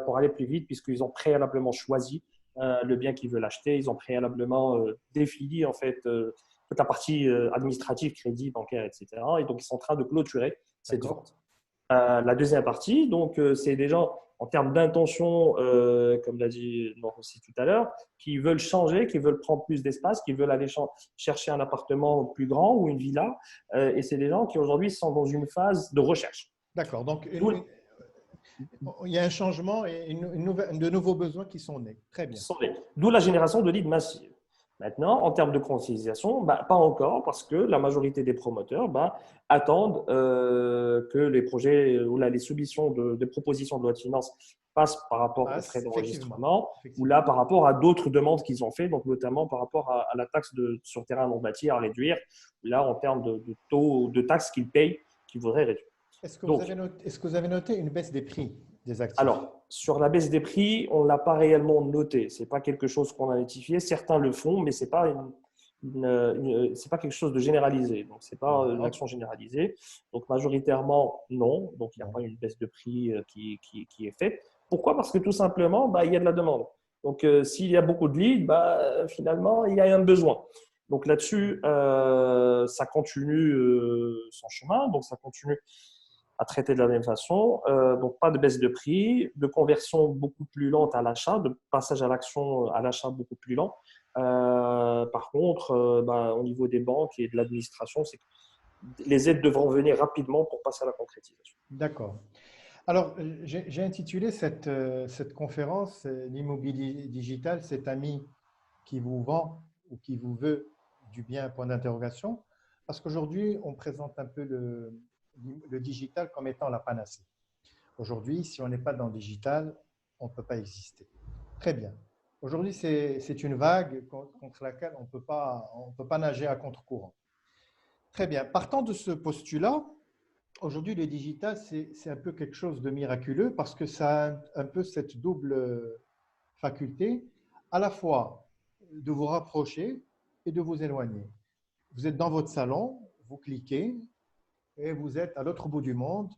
pour aller plus vite puisqu'ils ont préalablement choisi le bien qu'ils veulent acheter. Ils ont préalablement défini en fait toute la partie administrative, crédit, bancaire, etc. Et donc, ils sont en train de clôturer cette vente. La deuxième partie, donc, c'est des gens en termes d'intention, comme l'a dit Laurent aussi tout à l'heure, qui veulent changer, qui veulent prendre plus d'espace, qui veulent aller chercher un appartement plus grand ou une villa. Et c'est des gens qui aujourd'hui sont dans une phase de recherche. D'accord. Donc, D'où il y a un changement et de nouveaux besoins qui sont nés. Très bien. d'où la génération de leads massive. Maintenant, en termes de concrétisation, pas encore, parce que la majorité des promoteurs attendent que les projets ou là, les soumissions des propositions de loi de finances passent par rapport aux frais Effectivement. d'enregistrement ou là par rapport à d'autres demandes qu'ils ont fait, donc notamment par rapport à la taxe sur terrain non bâti à réduire, là en termes de taux de taxes qu'ils payent, qu'ils voudraient réduire. Donc, Est-ce que vous avez noté une baisse des prix des actifs? alors, sur la baisse des prix, on ne l'a pas réellement noté. Ce n'est pas quelque chose qu'on a notifié. Certains le font, mais ce n'est pas, c'est pas quelque chose de généralisé. Donc, ce n'est pas une D'accord. action généralisée. Donc, majoritairement, non. Donc, il n'y a Non. pas une baisse de prix qui est faite. Pourquoi? Parce que tout simplement, il y a de la demande. Donc, s'il y a beaucoup de leads, finalement, il y a un besoin. Donc, là-dessus, ça continue son chemin. Donc, ça continue à traiter de la même façon. Donc, pas de baisse de prix, de conversion beaucoup plus lente à l'achat, de passage à l'action à l'achat beaucoup plus lent. Par contre, au niveau des banques et de l'administration, c'est que les aides devront venir rapidement pour passer à la concrétisation. D'accord. Alors, j'ai intitulé cette conférence l'immobilier digital, cet ami qui vous vend ou qui vous veut du bien, point d'interrogation, parce qu'aujourd'hui, on présente un peu le digital comme étant la panacée. Aujourd'hui, si on n'est pas dans le digital, on ne peut pas exister. Très bien. Aujourd'hui, c'est une vague contre laquelle on peut pas nager à contre-courant. Très bien. Partant de ce postulat, aujourd'hui, le digital, c'est un peu quelque chose de miraculeux parce que ça a un peu cette double faculté, à la fois de vous rapprocher et de vous éloigner. Vous êtes dans votre salon, vous cliquez et vous êtes à l'autre bout du monde.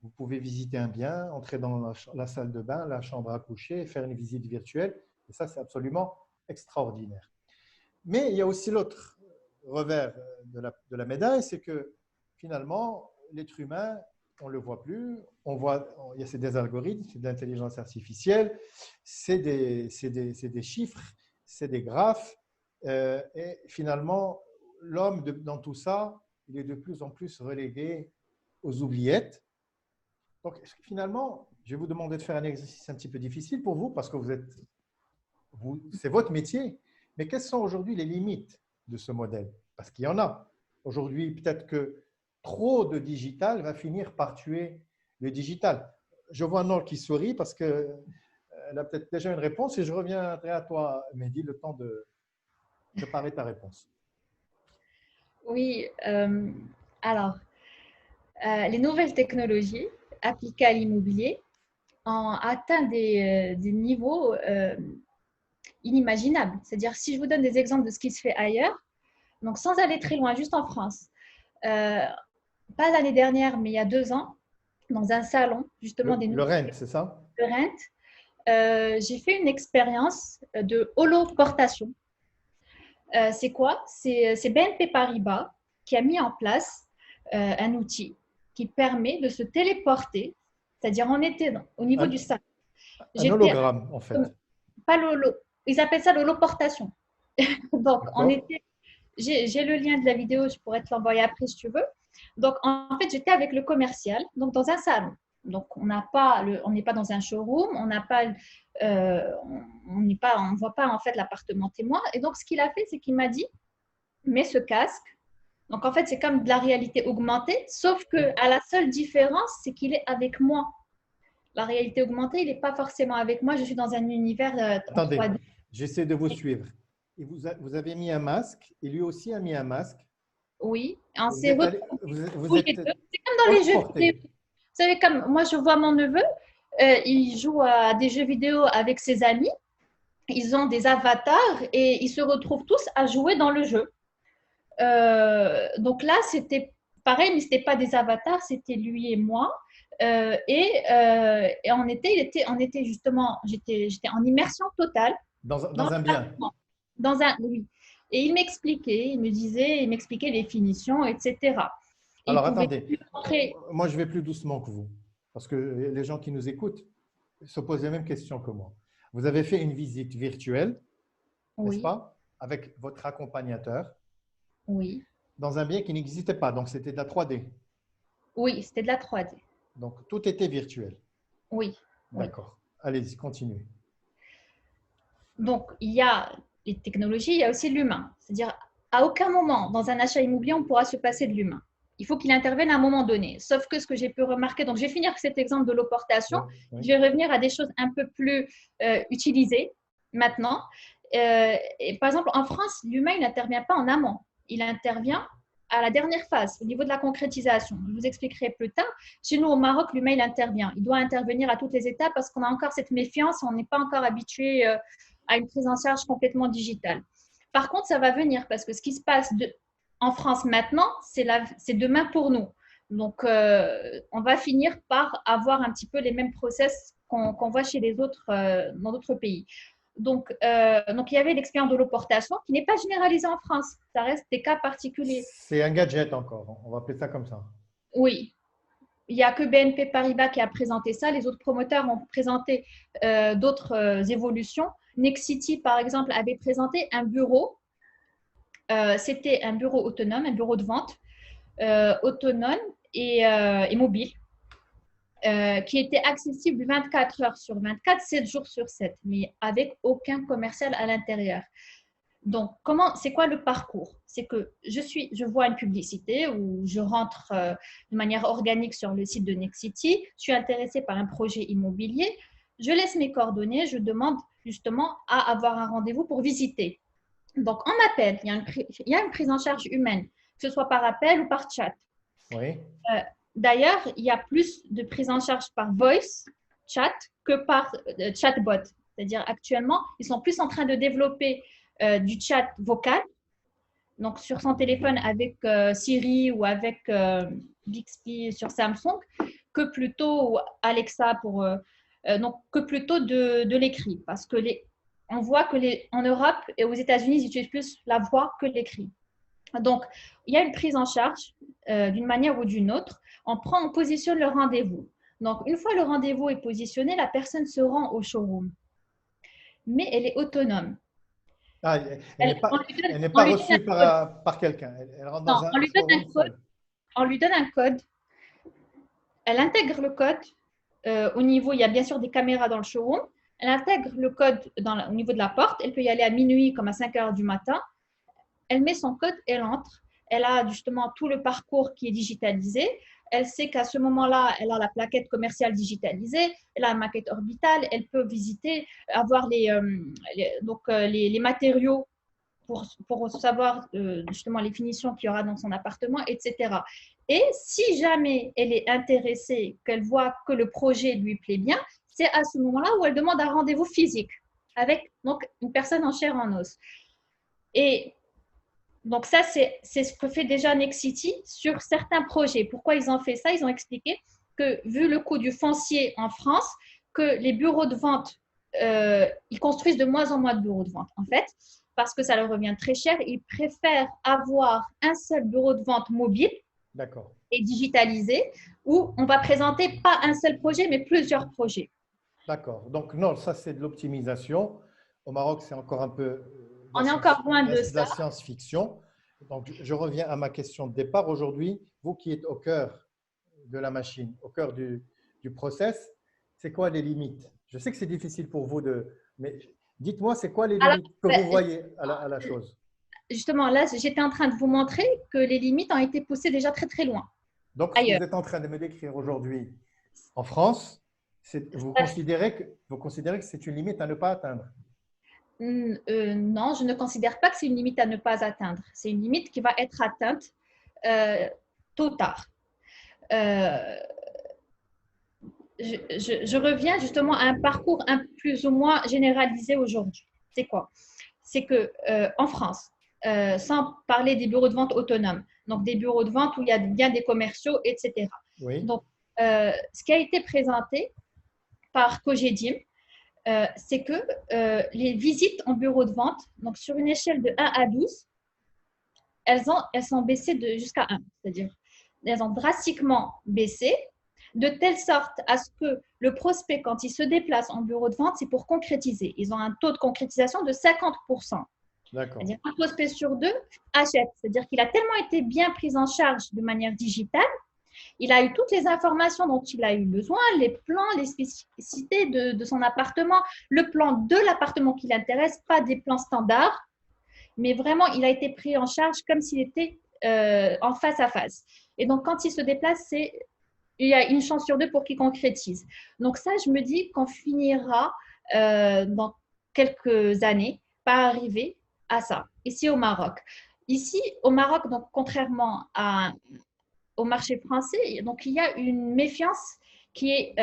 Vous pouvez visiter un bien, entrer dans la salle de bain, la chambre à coucher, faire une visite virtuelle. Et ça, c'est absolument extraordinaire. Mais il y a aussi l'autre revers de la médaille, c'est que finalement, l'être humain, on ne le voit plus. C'est des algorithmes, c'est de l'intelligence artificielle, c'est des chiffres, c'est des graphes. Et finalement, l'homme, dans tout ça, il est de plus en plus relégué aux oubliettes. Donc, finalement, je vais vous demander de faire un exercice un petit peu difficile pour vous parce que c'est votre métier. Mais quelles sont aujourd'hui les limites de ce modèle? Parce qu'il y en a. Aujourd'hui, peut-être que trop de digital va finir par tuer le digital. Je vois Nol qui sourit parce qu'elle a peut-être déjà une réponse et je reviendrai à toi, Mehdi, le temps de préparer ta réponse. Oui, alors, les nouvelles technologies appliquées à l'immobilier ont atteint des niveaux inimaginables. C'est-à-dire, si je vous donne des exemples de ce qui se fait ailleurs, donc sans aller très loin, juste en France, pas l'année dernière, mais il y a 2 ans, dans un salon, justement, des Le rent, c'est ça? de rent, j'ai fait une expérience de holoportation. C'est quoi? C'est BNP Paribas qui a mis en place un outil qui permet de se téléporter, c'est-à-dire on était au niveau du salon. Un hologramme, en fait. Pas l'holo, ils appellent ça l'holoportation. Donc, j'ai le lien de la vidéo, je pourrais te l'envoyer après si tu veux. Donc, en fait, j'étais avec le commercial, donc dans un salon. Donc, on n'est pas dans un showroom, on n'a pas, on voit pas en fait l'appartement témoin. Et donc, ce qu'il a fait, c'est qu'il m'a dit, mets ce casque. Donc, en fait, c'est comme de la réalité augmentée, sauf que à la seule différence, c'est qu'il est avec moi. La réalité augmentée, il n'est pas forcément avec moi. Je suis dans un univers en 3D. J'essaie de vous suivre. Et vous avez mis un masque, et lui aussi a mis un masque. Oui, vous êtes c'est comme dans les jeux vidéo. Vous savez, comme moi, je vois mon neveu, il joue à des jeux vidéo avec ses amis. Ils ont des avatars et ils se retrouvent tous à jouer dans le jeu. Donc là, c'était pareil, mais ce n'était pas des avatars, c'était lui et moi. Et on était justement, j'étais en immersion totale. Dans un bien. Oui. Et il m'expliquait les finitions, etc. Alors attendez, moi je vais plus doucement que vous, parce que les gens qui nous écoutent se posent les mêmes questions que moi. Vous avez fait une visite virtuelle, n'est-ce pas, avec votre accompagnateur. Oui. Dans un bien qui n'existait pas, donc c'était de la 3D. Oui, c'était de la 3D. Donc tout était virtuel. Oui. D'accord. Allez-y, continuez. Donc il y a les technologies, il y a aussi l'humain. C'est-à-dire, à aucun moment dans un achat immobilier, on pourra se passer de l'humain. Il faut qu'il intervienne à un moment donné. Sauf que ce que j'ai pu remarquer, donc je vais finir cet exemple de l'holoportation, je vais revenir à des choses un peu plus utilisées maintenant. Et par exemple, en France, l'humain, il n'intervient pas en amont. Il intervient à la dernière phase, au niveau de la concrétisation. Je vous expliquerai plus tard. Chez nous, au Maroc, l'humain, il intervient. Il doit intervenir à toutes les étapes parce qu'on a encore cette méfiance, on n'est pas encore habitué à une prise en charge complètement digitale. Par contre, ça va venir parce que ce qui se passe en France maintenant, c'est demain pour nous. Donc, on va finir par avoir un petit peu les mêmes process qu'on voit chez les autres dans d'autres pays. Donc, il y avait l'expérience de l'holoportation qui n'est pas généralisée en France. Ça reste des cas particuliers. C'est un gadget encore. On va appeler ça comme ça. Oui. Il n'y a que BNP Paribas qui a présenté ça. Les autres promoteurs ont présenté d'autres évolutions. Nexity, par exemple, avait présenté un bureau. C'était un bureau autonome, un bureau de vente autonome et mobile. Qui était accessible 24 heures sur 24, 7 jours sur 7, mais avec aucun commercial à l'intérieur. Donc, c'est quoi le parcours? C'est que je vois une publicité où je rentre de manière organique sur le site de Nexity, je suis intéressée par un projet immobilier, je laisse mes coordonnées, je demande justement à avoir un rendez-vous pour visiter. Donc, on m'appelle, il y a une prise en charge humaine, que ce soit par appel ou par chat. Oui. D'ailleurs, il y a plus de prise en charge par voice, chat, que par chatbot. C'est-à-dire, actuellement, ils sont plus en train de développer du chat vocal, donc sur son téléphone avec Siri ou avec Bixby sur Samsung, que plutôt ou Alexa donc que plutôt de l'écrit, parce que on voit que en Europe et aux États-Unis, ils utilisent plus la voix que l'écrit. Donc, il y a une prise en charge d'une manière ou d'une autre. On positionne le rendez-vous. Donc, une fois le rendez-vous est positionné, la personne se rend au showroom. Mais elle est autonome. Ah, elle n'est On pas lui donne un reçue code. par quelqu'un. Elle rentre Non, dans un on lui donne un showroom code. seul. On lui donne un code. Elle intègre le code. Au niveau, il y a bien sûr des caméras dans le showroom. Elle intègre le code au niveau de la porte. Elle peut y aller à minuit comme à 5 heures du matin. Elle met son code, elle entre. Elle a justement tout le parcours qui est digitalisé. Elle sait qu'à ce moment-là, elle a la plaquette commerciale digitalisée, elle a la maquette orbitale, elle peut visiter, avoir les matériaux pour savoir justement les finitions qu'il y aura dans son appartement, etc. Et si jamais elle est intéressée, qu'elle voit que le projet lui plaît bien, c'est à ce moment-là où elle demande un rendez-vous physique avec donc, une personne en chair en os. Et donc ça, c'est ce que fait déjà Nexity sur certains projets. Pourquoi ils ont fait ça? Ils ont expliqué que vu le coût du foncier en France, que les bureaux de vente, ils construisent de moins en moins de bureaux de vente en fait, parce que ça leur revient très cher. Ils préfèrent avoir un seul bureau de vente mobile et digitalisé où on va présenter pas un seul projet, mais plusieurs projets. D'accord. Donc non, ça c'est de l'optimisation. Au Maroc, c'est encore un peu On est encore loin de de la ça. science-fiction. Donc je reviens à ma question de départ. Aujourd'hui, vous qui êtes au cœur de la machine, au cœur du process, c'est quoi les limites? Je sais que c'est difficile pour vous mais dites-moi, c'est quoi les Alors, limites que vous voyez à la chose? justement, là, j'étais en train de vous montrer que les limites ont été poussées déjà très, très loin. Donc, ce que Ailleurs. vous êtes en train de me décrire aujourd'hui en France, vous considérez que c'est une limite à ne pas atteindre? Non, je ne considère pas que c'est une limite à ne pas atteindre. C'est une limite qui va être atteinte tôt ou tard. Je reviens justement à un parcours plus ou moins généralisé aujourd'hui. C'est quoi? C'est que en France, sans parler des bureaux de vente autonomes, donc des bureaux de vente où il y a bien des commerciaux, etc. Oui. Donc, ce qui a été présenté par Cogedim, c'est que les visites en bureau de vente, donc sur une échelle de 1 à 12, elles sont baissées jusqu'à 1. C'est-à-dire, elles ont drastiquement baissé, de telle sorte à ce que le prospect, quand il se déplace en bureau de vente, c'est pour concrétiser. Ils ont un taux de concrétisation de 50%. C'est-à-dire qu'un prospect sur deux achète. C'est-à-dire qu'il a tellement été bien pris en charge de manière digitale, il a eu toutes les informations dont il a eu besoin, les plans, les spécificités de son appartement, le plan de l'appartement qui l'intéresse, pas des plans standards, mais vraiment, il a été pris en charge comme s'il était en face à face. Et donc, quand il se déplace, il y a une chance sur deux pour qu'il concrétise. Donc ça, je me dis qu'on finira dans quelques années par arriver à ça, ici au Maroc. Ici, au Maroc, donc contrairement au marché français, donc il y a une méfiance qui est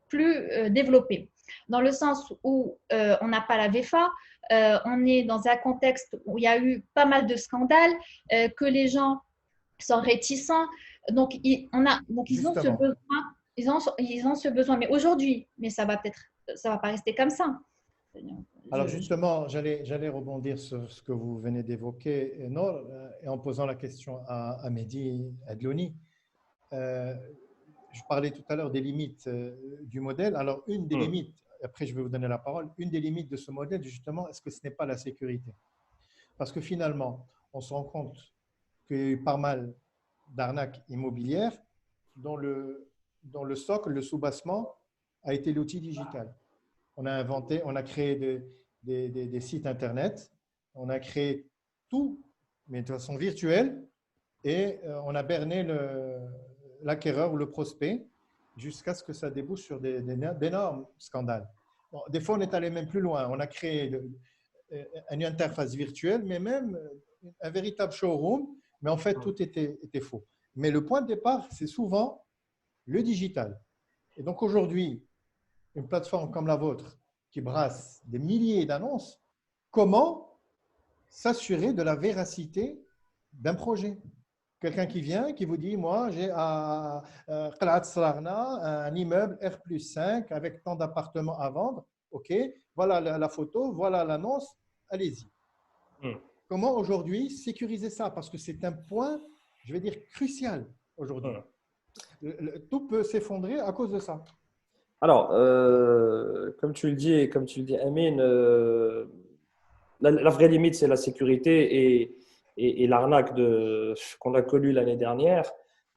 plus développée, dans le sens où on n'a pas la VFA, on est dans un contexte où il y a eu pas mal de scandales, que les gens sont réticents, donc ils ont ce besoin, ils ont ce besoin, mais aujourd'hui, mais ça va pas rester comme ça. Alors justement, j'allais rebondir sur ce que vous venez d'évoquer, et en posant la question à Mehdi Adlouni. Je parlais tout à l'heure des limites du modèle. Alors, une des limites, après je vais vous donner la parole, une des limites de ce modèle, justement, est-ce que ce n'est pas la sécurité? Parce que finalement, on se rend compte qu'il y a eu pas mal d'arnaques immobilières dont le socle, le soubassement, a été l'outil digital. On a créé des sites Internet, on a créé tout, mais de façon virtuelle, et on a berné l'acquéreur ou le prospect jusqu'à ce que ça débouche sur d'énormes scandales. Bon, des fois, on est allé même plus loin. On a créé une interface virtuelle, mais même un véritable showroom, mais en fait, tout était faux. Mais le point de départ, c'est souvent le digital. Et donc aujourd'hui, une plateforme comme la vôtre, qui brasse des milliers d'annonces, comment s'assurer de la véracité d'un projet? Quelqu'un qui vient, qui vous dit, moi, j'ai à Qalat Sarna un immeuble R+5 avec tant d'appartements à vendre. OK, voilà la photo, voilà l'annonce, allez-y. Comment aujourd'hui sécuriser ça? Parce que c'est un point, je vais dire, crucial aujourd'hui. Tout peut s'effondrer à cause de ça. Alors, comme tu le dis, Amine, la vraie limite, c'est la sécurité et l'arnaque qu'on a connue l'année dernière.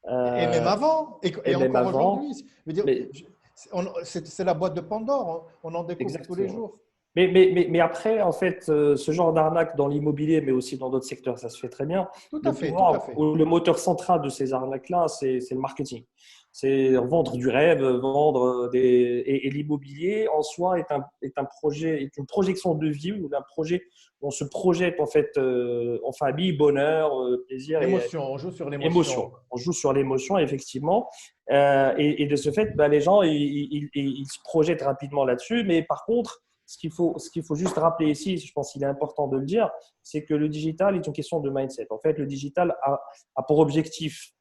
Et même avant, et même encore avant. aujourd'hui. C'est la boîte de Pandore, on en découvre tous les jours. Mais après, en fait, ce genre d'arnaque dans l'immobilier, mais aussi dans d'autres secteurs, ça se fait très bien. Tout à fait. Le moteur central de ces arnaques-là, c'est le marketing. C'est vendre du rêve, et l'immobilier en soi est un projet, est une projection de vie ou un projet où on se projette en fait en famille, bonheur, plaisir on joue sur l'émotion. On joue sur l'émotion, effectivement. Et de ce fait, les gens ils se projettent rapidement là-dessus. Mais par contre, ce qu'il faut juste rappeler ici, je pense qu'il est important de le dire, c'est que le digital est une question de mindset. En fait, le digital a pour objectif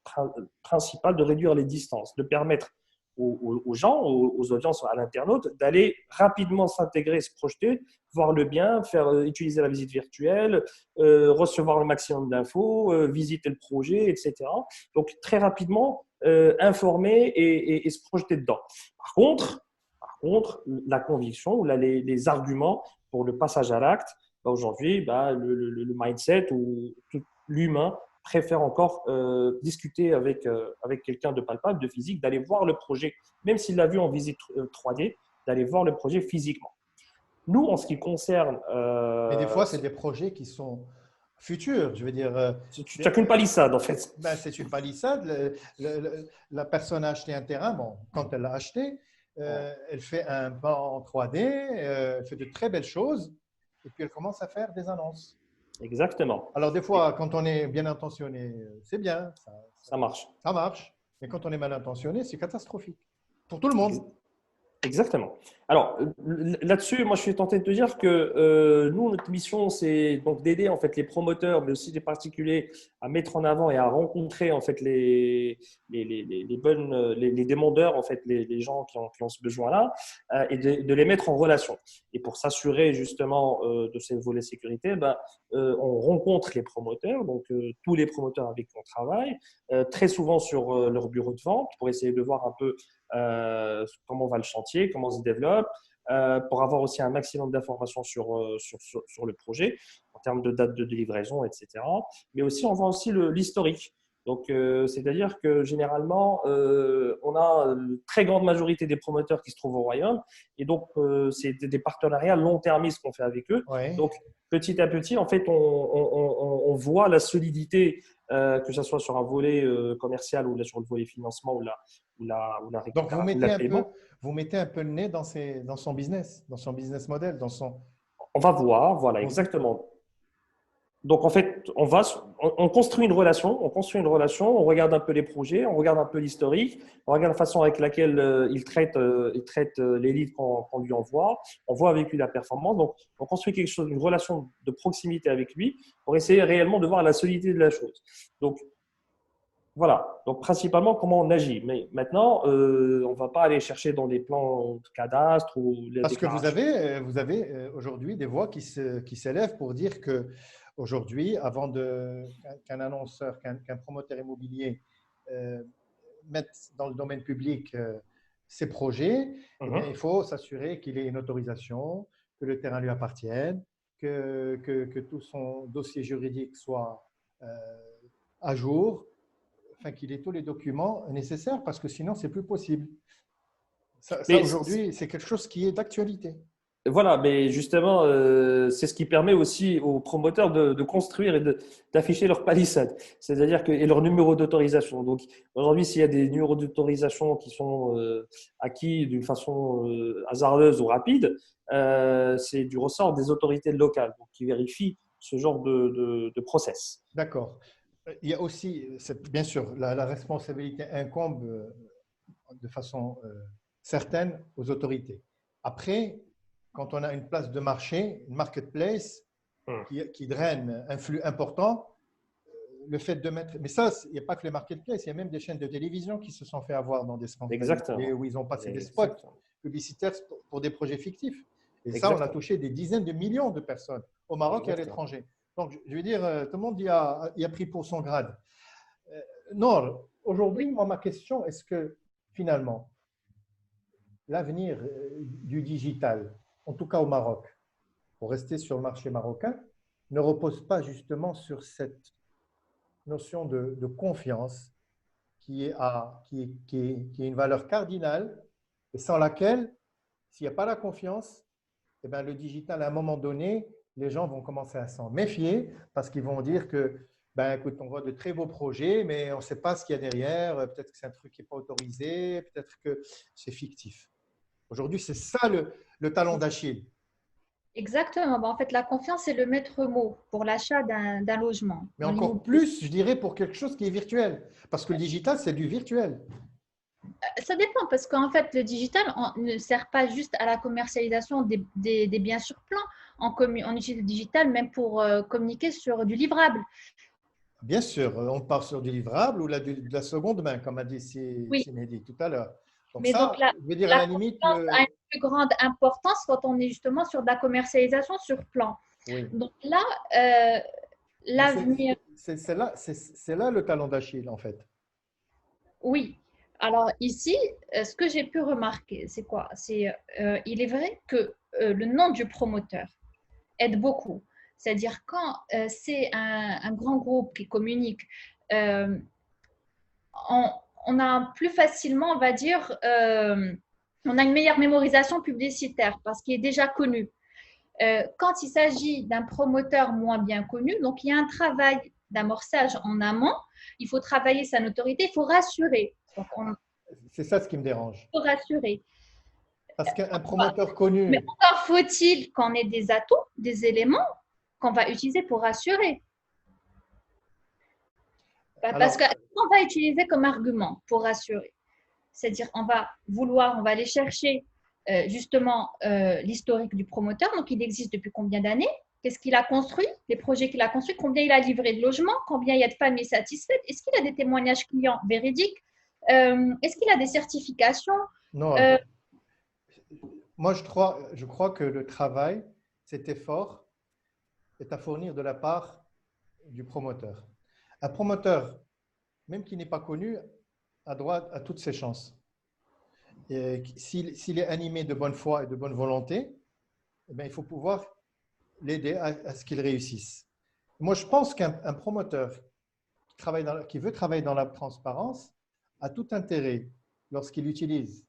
principal de réduire les distances, de permettre aux gens, aux audiences, à l'internaute, d'aller rapidement s'intégrer, se projeter, voir le bien, utiliser la visite virtuelle, recevoir le maximum d'infos, visiter le projet, etc. Donc, très rapidement, informer et se projeter dedans. Par contre, la conviction ou les arguments pour le passage à l'acte, aujourd'hui, le mindset ou l'humain préfère encore discuter avec quelqu'un de palpable, de physique, d'aller voir le projet, même s'il l'a vu en visite 3D, d'aller voir le projet physiquement. Nous, en ce qui concerne… Mais des fois, c'est des projets qui sont futurs. Je veux dire… tu n'as qu'une palissade, en fait. C'est une palissade. La personne a acheté un terrain. Bon, quand elle l'a acheté, elle fait un plan en 3D, elle fait de très belles choses, et puis elle commence à faire des annonces. Exactement. Alors des fois, quand on est bien intentionné, c'est bien, ça marche. Ça marche, mais quand on est mal intentionné, c'est catastrophique pour tout le monde. Exactement. Alors là-dessus, moi je suis tenté de te dire que nous, notre mission, c'est donc d'aider en fait les promoteurs, mais aussi les particuliers, à mettre en avant et à rencontrer en fait les demandeurs, en fait les gens qui ont ce besoin-là, et de les mettre en relation. Et pour s'assurer justement de ces volets sécurité, on rencontre les promoteurs, donc tous les promoteurs avec qui on travaille, très souvent sur leur bureau de vente, pour essayer de voir un peu comment va le chantier, comment se développe, pour avoir aussi un maximum d'informations sur le projet, en termes de date de livraison, etc. Mais aussi, on voit aussi l'historique. Donc, c'est-à-dire que généralement, on a une très grande majorité des promoteurs qui se trouvent au Royaume. Et donc, c'est des partenariats long-termistes qu'on fait avec eux. Ouais. Donc, petit à petit, en fait, on voit la solidité, que ce soit sur un volet commercial ou là, sur le volet financement ou la récupération. Donc, vous mettez un peu le nez dans son business model, On va voir, voilà, exactement. Donc, en fait, on construit une relation, on regarde un peu les projets, on regarde un peu l'historique, on regarde la façon avec laquelle il traite les leads qu'on lui envoie, on voit avec lui la performance. Donc, on construit une relation de proximité avec lui pour essayer réellement de voir la solidité de la chose. Donc, voilà, donc principalement comment on agit. Mais maintenant, on ne va pas aller chercher dans des plans de cadastre ou les Parce que vous avez aujourd'hui des voix qui s'élèvent pour dire que aujourd'hui, avant qu'un annonceur, qu'un promoteur immobilier mette dans le domaine public ses projets, eh bien, il faut s'assurer qu'il ait une autorisation, que le terrain lui appartienne, que tout son dossier juridique soit à jour, enfin qu'il ait tous les documents nécessaires, parce que sinon, c'est plus possible. Ça aujourd'hui, c'est quelque chose qui est d'actualité. Voilà, mais justement, c'est ce qui permet aussi aux promoteurs de construire et d'afficher leur palissade, c'est-à-dire que et leur numéro d'autorisation. Donc aujourd'hui, s'il y a des numéros d'autorisation qui sont acquis d'une façon hasardeuse ou rapide, c'est du ressort des autorités locales donc, qui vérifient ce genre de process. D'accord. Il y a aussi, bien sûr, la responsabilité incombe de façon certaine aux autorités. Après, quand on a une place de marché, une marketplace qui draine un flux important, le fait de mettre. Mais ça, il n'y a pas que les marketplaces, il y a même des chaînes de télévision qui se sont fait avoir dans des scandales Exactement. où ils ont passé des spots Exactement. publicitaires pour des projets fictifs. Et ça, on a Exactement. touché des dizaines de millions de personnes au Maroc et à Exactement. l'étranger. Donc, je veux dire, tout le monde y a pris pour son grade. Nord, aujourd'hui, moi, ma question, est-ce que finalement, l'avenir du digital, en tout cas au Maroc, pour rester sur le marché marocain, ne repose pas justement sur cette notion de confiance qui est une valeur cardinale et sans laquelle, s'il n'y a pas la confiance, eh bien, le digital, à un moment donné, les gens vont commencer à s'en méfier parce qu'ils vont dire que, ben, écoute, on voit de très beaux projets, mais on ne sait pas ce qu'il y a derrière. Peut-être que c'est un truc qui n'est pas autorisé, peut-être que c'est fictif. Aujourd'hui, c'est ça le talon d'Achille. Exactement. En fait, la confiance est le maître mot pour l'achat d'un logement Mais dans encore l'immobilier. plus, je dirais, pour quelque chose qui est virtuel. Parce que le digital, c'est du virtuel. Ça dépend parce qu'en fait, le digital ne sert pas juste à la commercialisation des biens sur plan. On utilise le digital même pour communiquer sur du livrable. Bien sûr, on part sur du livrable ou de la seconde main, comme a dit Oui, Mehdi tout à l'heure. Donc mais donc ça, je veux dire, à la la limite, confiance a une plus grande importance quand on est justement sur de la commercialisation sur plan. oui. Donc là, Mais l'avenir, c'est là le talon d'Achille, en fait. oui. Alors ici, ce que j'ai pu remarquer, c'est quoi? Il est vrai que le nom du promoteur aide beaucoup. C'est-à-dire quand c'est un grand groupe qui communique, euh, on, on a plus facilement, on va dire, on a une meilleure mémorisation publicitaire parce qu'il est déjà connu. Quand il s'agit d'un promoteur moins bien connu, donc il y a un travail d'amorçage en amont, il faut travailler sa notoriété, il faut rassurer. Donc on C'est ça ce qui me dérange. faut rassurer. Parce qu'un promoteur connu, Mais encore faut-il qu'on ait des atouts, des éléments qu'on va utiliser pour rassurer. Parce alors, qu'on va utiliser comme argument pour rassurer. C'est-à-dire, on va aller chercher justement l'historique du promoteur. Donc, il existe depuis combien d'années? Qu'est-ce qu'il a construit? Les projets qu'il a construits? Combien il a livré de logements? Combien il y a de familles satisfaites? Est-ce qu'il a des témoignages clients véridiques? Est-ce qu'il a des certifications? non, euh, moi je crois que le travail, cet effort, est à fournir de la part du promoteur. Un promoteur, même qui n'est pas connu, a droit à toutes ses chances. S'il est animé de bonne foi et de bonne volonté, eh bien, il faut pouvoir l'aider à ce qu'il réussisse. Moi, je pense qu'un promoteur qui veut travailler dans la transparence a tout intérêt, lorsqu'il utilise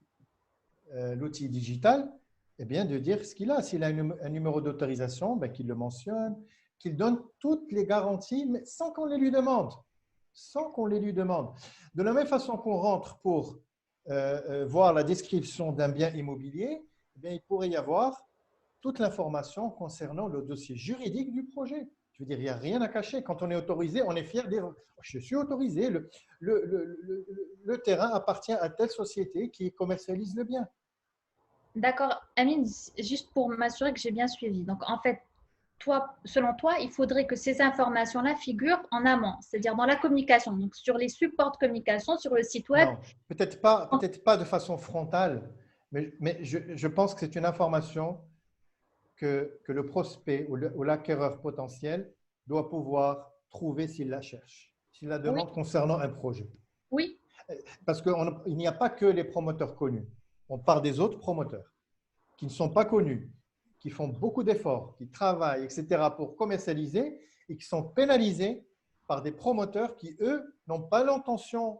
l'outil digital, eh bien, de dire ce qu'il a. S'il a un numéro d'autorisation, ben, qu'il le mentionne, qu'il donne toutes les garanties, mais sans qu'on les lui demande. Sans qu'on les lui demande. De la même façon qu'on rentre pour voir la description d'un bien immobilier, eh bien, il pourrait y avoir toute l'information concernant le dossier juridique du projet. Je veux dire, il n'y a rien à cacher. Quand on est autorisé, on est fier de dire je suis autorisé, le terrain appartient à telle société qui commercialise le bien. D'accord, Amine, juste pour m'assurer que j'ai bien suivi. Donc, en fait, toi, selon toi, il faudrait que ces informations-là figurent en amont, c'est-à-dire dans la communication, donc sur les supports de communication, sur le site web. Non, peut-être pas de façon frontale, mais je pense que c'est une information que le prospect ou l'acquéreur potentiel doit pouvoir trouver s'il la cherche, s'il la Oui, demande concernant un projet. oui, Parce qu'il n'y a pas que les promoteurs connus. On parle des autres promoteurs qui ne sont pas connus, qui font beaucoup d'efforts, qui travaillent, etc., pour commercialiser et qui sont pénalisés par des promoteurs qui, eux, n'ont pas l'intention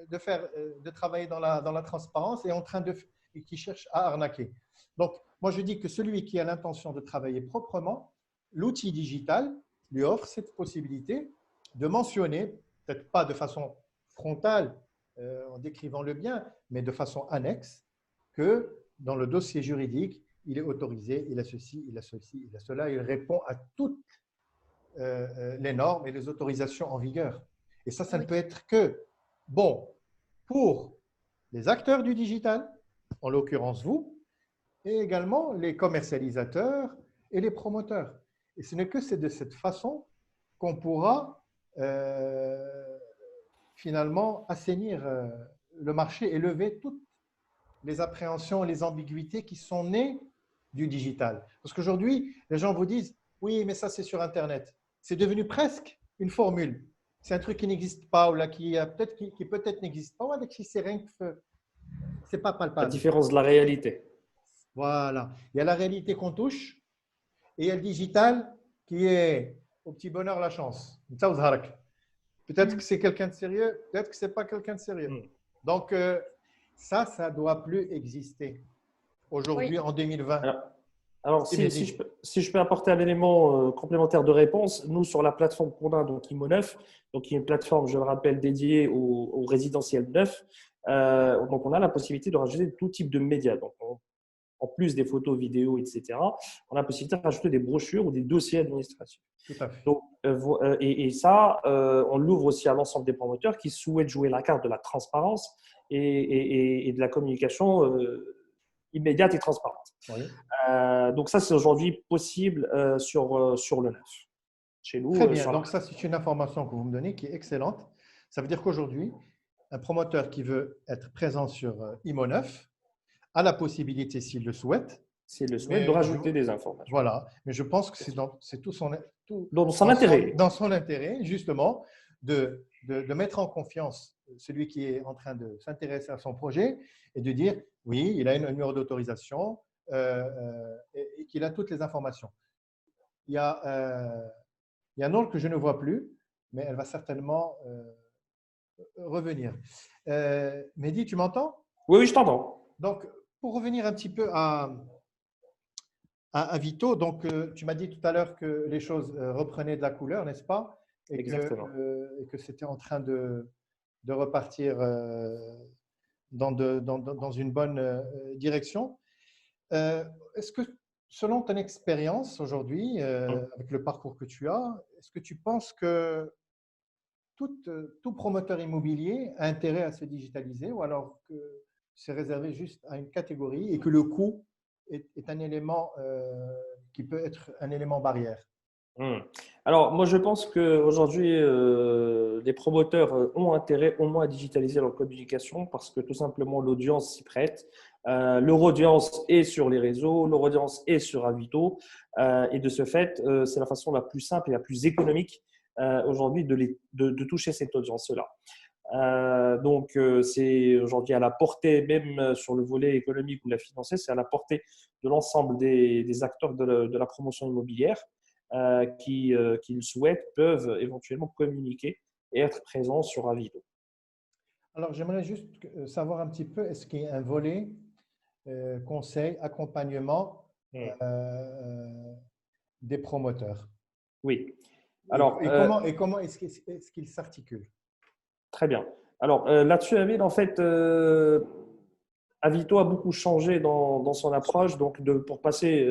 de travailler dans la transparence et qui cherchent à arnaquer. Donc, Moi, je dis que celui qui a l'intention de travailler proprement, l'outil digital lui offre cette possibilité de mentionner, peut-être pas de façon frontale en décrivant le bien, mais de façon annexe, que dans le dossier juridique, il est autorisé, il a ceci, il a ceci, il a cela, il répond à toutes les normes et les autorisations en vigueur. Et ça ne peut être que bon pour les acteurs du digital, en l'occurrence vous, et également les commercialisateurs et les promoteurs. Et ce n'est que c'est de cette façon qu'on pourra finalement assainir le marché et lever toutes les appréhensions et les ambiguïtés qui sont nées du digital. Parce qu'aujourd'hui, les gens vous disent « oui, mais ça c'est sur Internet ». C'est devenu presque une formule. C'est un truc qui n'existe pas ou là, qui peut-être n'existe pas. Ou qui c'est rien que c'est pas La palpable. différence de la réalité. Voilà. Il y a la réalité qu'on touche et il y a le digital qui est au petit bonheur la chance. Peut-être que c'est quelqu'un de sérieux, peut-être que ce n'est pas quelqu'un de sérieux. Donc, ça ne doit plus exister aujourd'hui en 2020. Alors si je peux apporter un élément complémentaire de réponse, nous, sur la plateforme qu'on a, donc Imo9, donc qui est une plateforme, je le rappelle, dédiée au résidentiel neuf, donc on a la possibilité de rajouter tout type de médias. Donc, en plus des photos, vidéos, etc., on a la possibilité de rajouter des brochures ou des dossiers administratifs. Tout à fait. Donc, et ça, on l'ouvre aussi à l'ensemble des promoteurs qui souhaitent jouer la carte de la transparence et de la communication immédiate et transparente. Oui. Donc ça, c'est aujourd'hui possible sur le neuf. Chez nous. Très bien. Donc ça, c'est une information que vous me donnez qui est excellente. Ça veut dire qu'aujourd'hui, un promoteur qui veut être présent sur Imo9 a la possibilité, s'il le souhaite, de rajouter des informations. Voilà. Mais je pense que c'est tout dans son intérêt. Dans son intérêt, justement, de mettre en confiance celui qui est en train de s'intéresser à son projet et de dire, oui, il a un numéro d'autorisation et qu'il a toutes les informations. Il y a un nom que je ne vois plus, mais elle va certainement revenir. Mehdi, tu m'entends? Oui, je t'entends. Donc, pour revenir un petit peu à Vito, donc tu m'as dit tout à l'heure que les choses reprenaient de la couleur, n'est-ce pas? Exactement. Et que c'était en train de repartir dans une bonne direction. Est-ce que, selon ton expérience aujourd'hui, avec le parcours que tu as, est-ce que tu penses que tout promoteur immobilier a intérêt à se digitaliser ou alors que c'est réservé juste à une catégorie et que le coût est un élément qui peut être un élément barrière? Alors, moi, je pense qu'aujourd'hui, les promoteurs ont intérêt au moins à digitaliser leur communication parce que tout simplement, l'audience s'y prête. Leur audience est sur les réseaux, leur audience est sur Avito. Et de ce fait, c'est la façon la plus simple et la plus économique aujourd'hui de toucher cette audience-là. Donc, c'est aujourd'hui à la portée, même sur le volet économique ou la financier, c'est à la portée de l'ensemble des acteurs de la promotion immobilière qui le souhaitent, peuvent éventuellement communiquer et être présents sur Avito. Alors, j'aimerais juste savoir un petit peu, est-ce qu'il y a un volet conseil, accompagnement des promoteurs? Oui. Alors, et comment est-ce qu'il s'articule? Très bien. Alors, là-dessus, Amine, en fait, Avito a beaucoup changé dans son approche, donc pour passer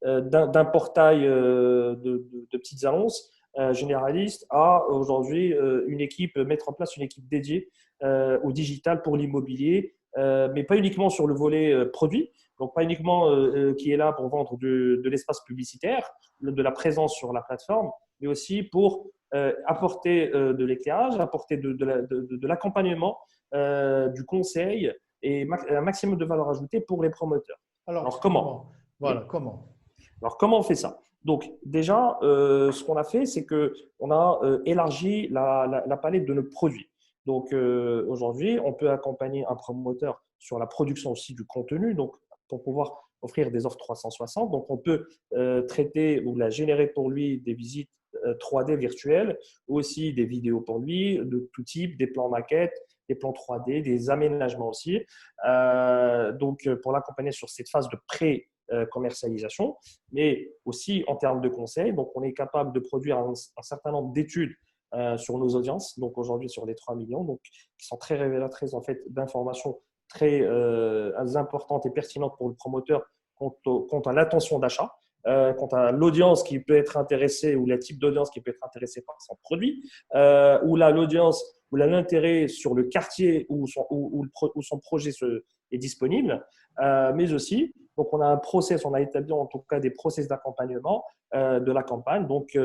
d'un portail de petites annonces généralistes à aujourd'hui mettre en place une équipe dédiée au digital pour l'immobilier, mais pas uniquement sur le volet produit, donc pas uniquement qui est là pour vendre de l'espace publicitaire, de la présence sur la plateforme, mais aussi pour apporter de l'éclairage, apporter de l'accompagnement, du conseil et un maximum de valeur ajoutée pour les promoteurs. Alors comment? Voilà, comment? Alors, comment on fait ça? Donc, déjà, ce qu'on a fait, c'est qu'on a élargi la palette de nos produits. Donc, aujourd'hui, on peut accompagner un promoteur sur la production aussi du contenu, donc pour pouvoir offrir des offres 360. Donc, on peut traiter ou générer pour lui des visites 3D virtuelles, ou aussi des vidéos pour lui, de tout type, des plans maquettes, des plans 3D, des aménagements aussi. Donc, pour l'accompagner sur cette phase de commercialisation, mais aussi en termes de conseils. Donc, on est capable de produire un certain nombre d'études sur nos audiences, donc aujourd'hui sur les 3 millions, donc, qui sont très révélatrices en fait, d'informations très importantes et pertinentes pour le promoteur quant à l'attention d'achat, quant à l'audience qui peut être intéressée ou le type d'audience qui peut être intéressée par son produit, ou l'audience ou l'intérêt sur le quartier où son projet est disponible, mais aussi, donc on a un process, on a établi en tout cas des process d'accompagnement de la campagne, donc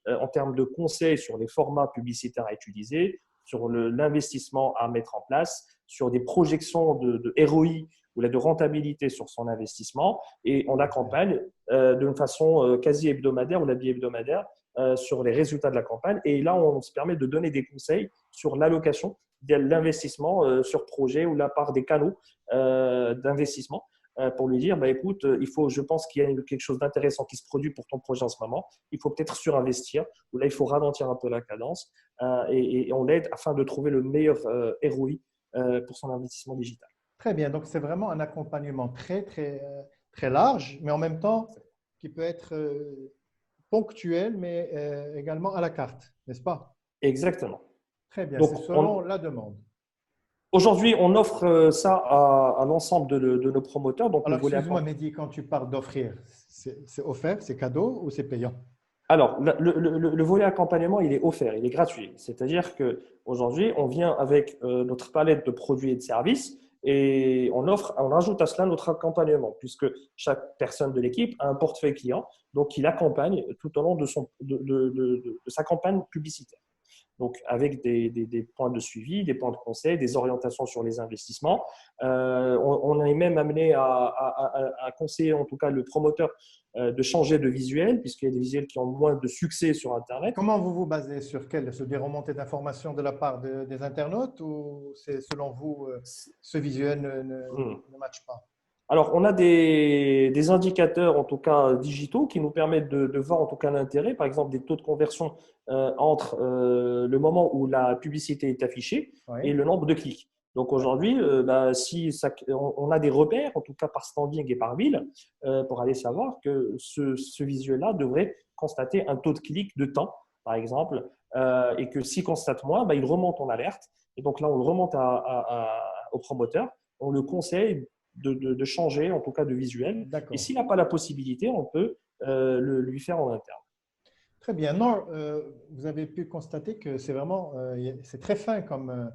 en termes de conseils sur les formats publicitaires à utiliser, sur l'investissement à mettre en place, sur des projections de ROI ou de rentabilité sur son investissement, et on accompagne d'une façon quasi hebdomadaire ou la bi-hebdomadaire sur les résultats de la campagne. Et là, on se permet de donner des conseils sur l'allocation de l'investissement sur projet ou la part des canaux d'investissement pour lui dire, écoute, je pense qu'il y a quelque chose d'intéressant qui se produit pour ton projet en ce moment, il faut peut-être surinvestir, ou là, il faut ralentir un peu la cadence et on l'aide afin de trouver le meilleur ROI pour son investissement digital. Très bien, donc c'est vraiment un accompagnement très large, mais en même temps qui peut être ponctuel, mais également à la carte, n'est-ce pas? Exactement. Très bien, Donc, c'est selon la demande. Aujourd'hui, on offre ça à l'ensemble de nos promoteurs. Donc, alors, excuse-moi, Mehdi, quand tu parles d'offrir, c'est offert, c'est cadeau ou c'est payant? Alors, le volet accompagnement, il est offert, il est gratuit. C'est-à-dire qu'aujourd'hui, on vient avec notre palette de produits et de services et on ajoute à cela notre accompagnement, puisque chaque personne de l'équipe a un portefeuille client, donc il accompagne tout au long de sa campagne publicitaire. Donc, avec des points de suivi, des points de conseil, des orientations sur les investissements. On est même amené à conseiller, en tout cas, le promoteur de changer de visuel, puisqu'il y a des visuels qui ont moins de succès sur Internet. Comment vous vous basez sur quelle? Sur des remontées d'informations de la part des internautes ou c'est selon vous, ce visuel ne matche pas? Alors, on a des indicateurs, en tout cas digitaux, qui nous permettent de voir en tout cas l'intérêt, par exemple des taux de conversion entre le moment où la publicité est affichée et le nombre de clics. Donc aujourd'hui, on a des repères, en tout cas par standing et par ville, pour aller savoir que ce visuel-là devrait constater un taux de clic de temps, par exemple, et que s'il constate moins, il remonte en alerte. Et donc là, on le remonte au promoteur, on le conseille de changer, en tout cas de visuel. Et s'il n'a pas la possibilité, on peut lui faire en interne. Très bien. Non, vous avez pu constater que c'est vraiment c'est très fin comme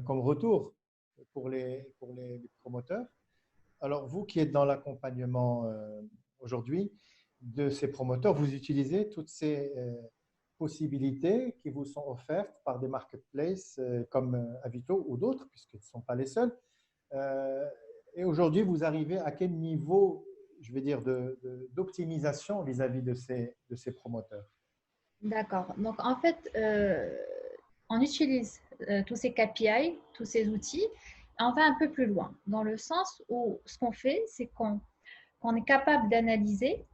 retour pour les promoteurs. Alors, vous qui êtes dans l'accompagnement aujourd'hui de ces promoteurs, vous utilisez toutes ces possibilités qui vous sont offertes par des marketplaces comme Avito ou d'autres, puisqu'ils ne sont pas les seuls. Et aujourd'hui, vous arrivez à quel niveau, je vais dire, d'optimisation vis-à-vis de ces promoteurs? D'accord. Donc, en fait, on utilise tous ces KPI, tous ces outils, et on va un peu plus loin, dans le sens où ce qu'on fait, c'est qu'on est capable d'analyser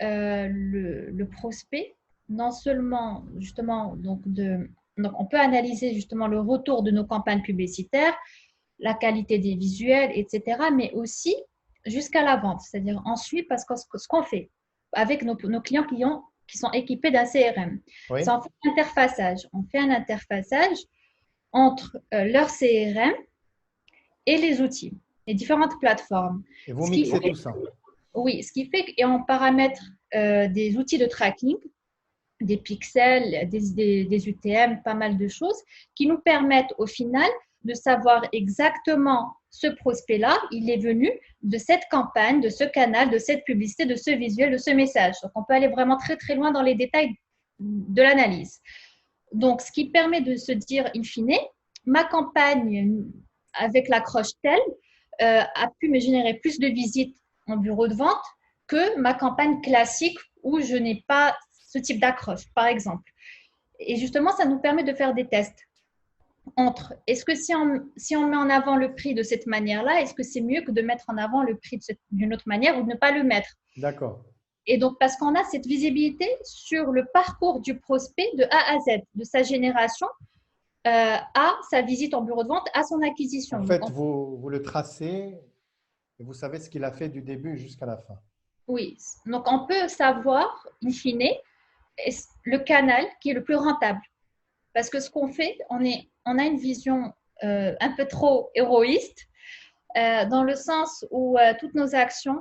le prospect, non seulement justement, donc on peut analyser justement le retour de nos campagnes publicitaires, la qualité des visuels, etc., mais aussi jusqu'à la vente. C'est-à-dire ensuite, parce que ce qu'on fait avec nos clients qui sont équipés d'un CRM, c'est on fait un interfaçage. On fait un interfaçage entre leur CRM et les outils, les différentes plateformes. Et vous mixez tout ça? Oui, ce qui fait qu'on paramètre des outils de tracking, des pixels, des UTM, pas mal de choses qui nous permettent au final de savoir exactement ce prospect-là, il est venu de cette campagne, de ce canal, de cette publicité, de ce visuel, de ce message. Donc, on peut aller vraiment très, très loin dans les détails de l'analyse. Donc, ce qui permet de se dire, in fine, ma campagne avec l'accroche telle a pu me générer plus de visites en bureau de vente que ma campagne classique où je n'ai pas ce type d'accroche, par exemple. Et justement, ça nous permet de faire des tests entre est-ce que si on met en avant le prix de cette manière-là, est-ce que c'est mieux que de mettre en avant le prix d'une autre manière ou de ne pas le mettre? D'accord. Et donc, parce qu'on a cette visibilité sur le parcours du prospect de A à Z, de sa génération à sa visite en bureau de vente, à son acquisition. En fait, vous le tracez et vous savez ce qu'il a fait du début jusqu'à la fin. Oui, donc on peut savoir, in fine, le canal qui est le plus rentable. Parce que ce qu'on fait, on a une vision un peu trop héroïste, dans le sens où toutes nos actions,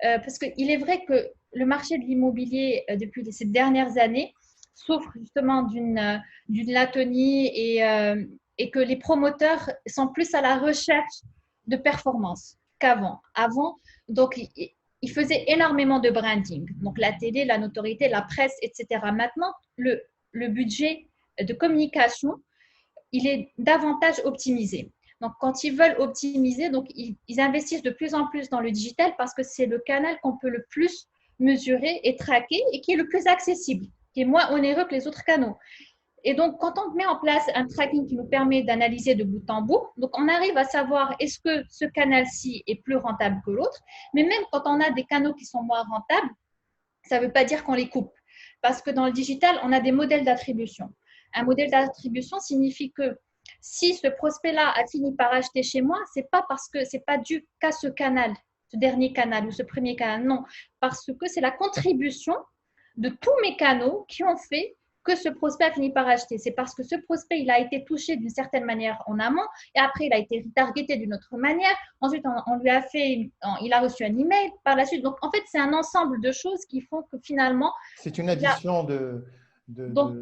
parce qu'il est vrai que le marché de l'immobilier, depuis ces dernières années, souffre justement d'une latonie et que les promoteurs sont plus à la recherche de performance qu'avant. Avant, donc, ils faisaient énormément de branding, donc la télé, la notoriété, la presse, etc. Maintenant, le budget de communication, il est davantage optimisé. Donc, quand ils veulent optimiser, donc ils investissent de plus en plus dans le digital parce que c'est le canal qu'on peut le plus mesurer et traquer et qui est le plus accessible, qui est moins onéreux que les autres canaux. Et donc, quand on met en place un tracking qui nous permet d'analyser de bout en bout, donc on arrive à savoir est-ce que ce canal-ci est plus rentable que l'autre. Mais même quand on a des canaux qui sont moins rentables, ça ne veut pas dire qu'on les coupe. Parce que dans le digital, on a des modèles d'attribution. Un modèle d'attribution signifie que si ce prospect-là a fini par acheter chez moi, c'est pas parce que c'est pas dû qu'à ce canal, ce dernier canal ou ce premier canal, non, parce que c'est la contribution de tous mes canaux qui ont fait que ce prospect a fini par acheter. C'est parce que ce prospect, il a été touché d'une certaine manière en amont et après, il a été retargeté d'une autre manière. Ensuite, on lui a fait, il a reçu un email par la suite. Donc, en fait, c'est un ensemble de choses qui font que finalement… C'est une addition Donc,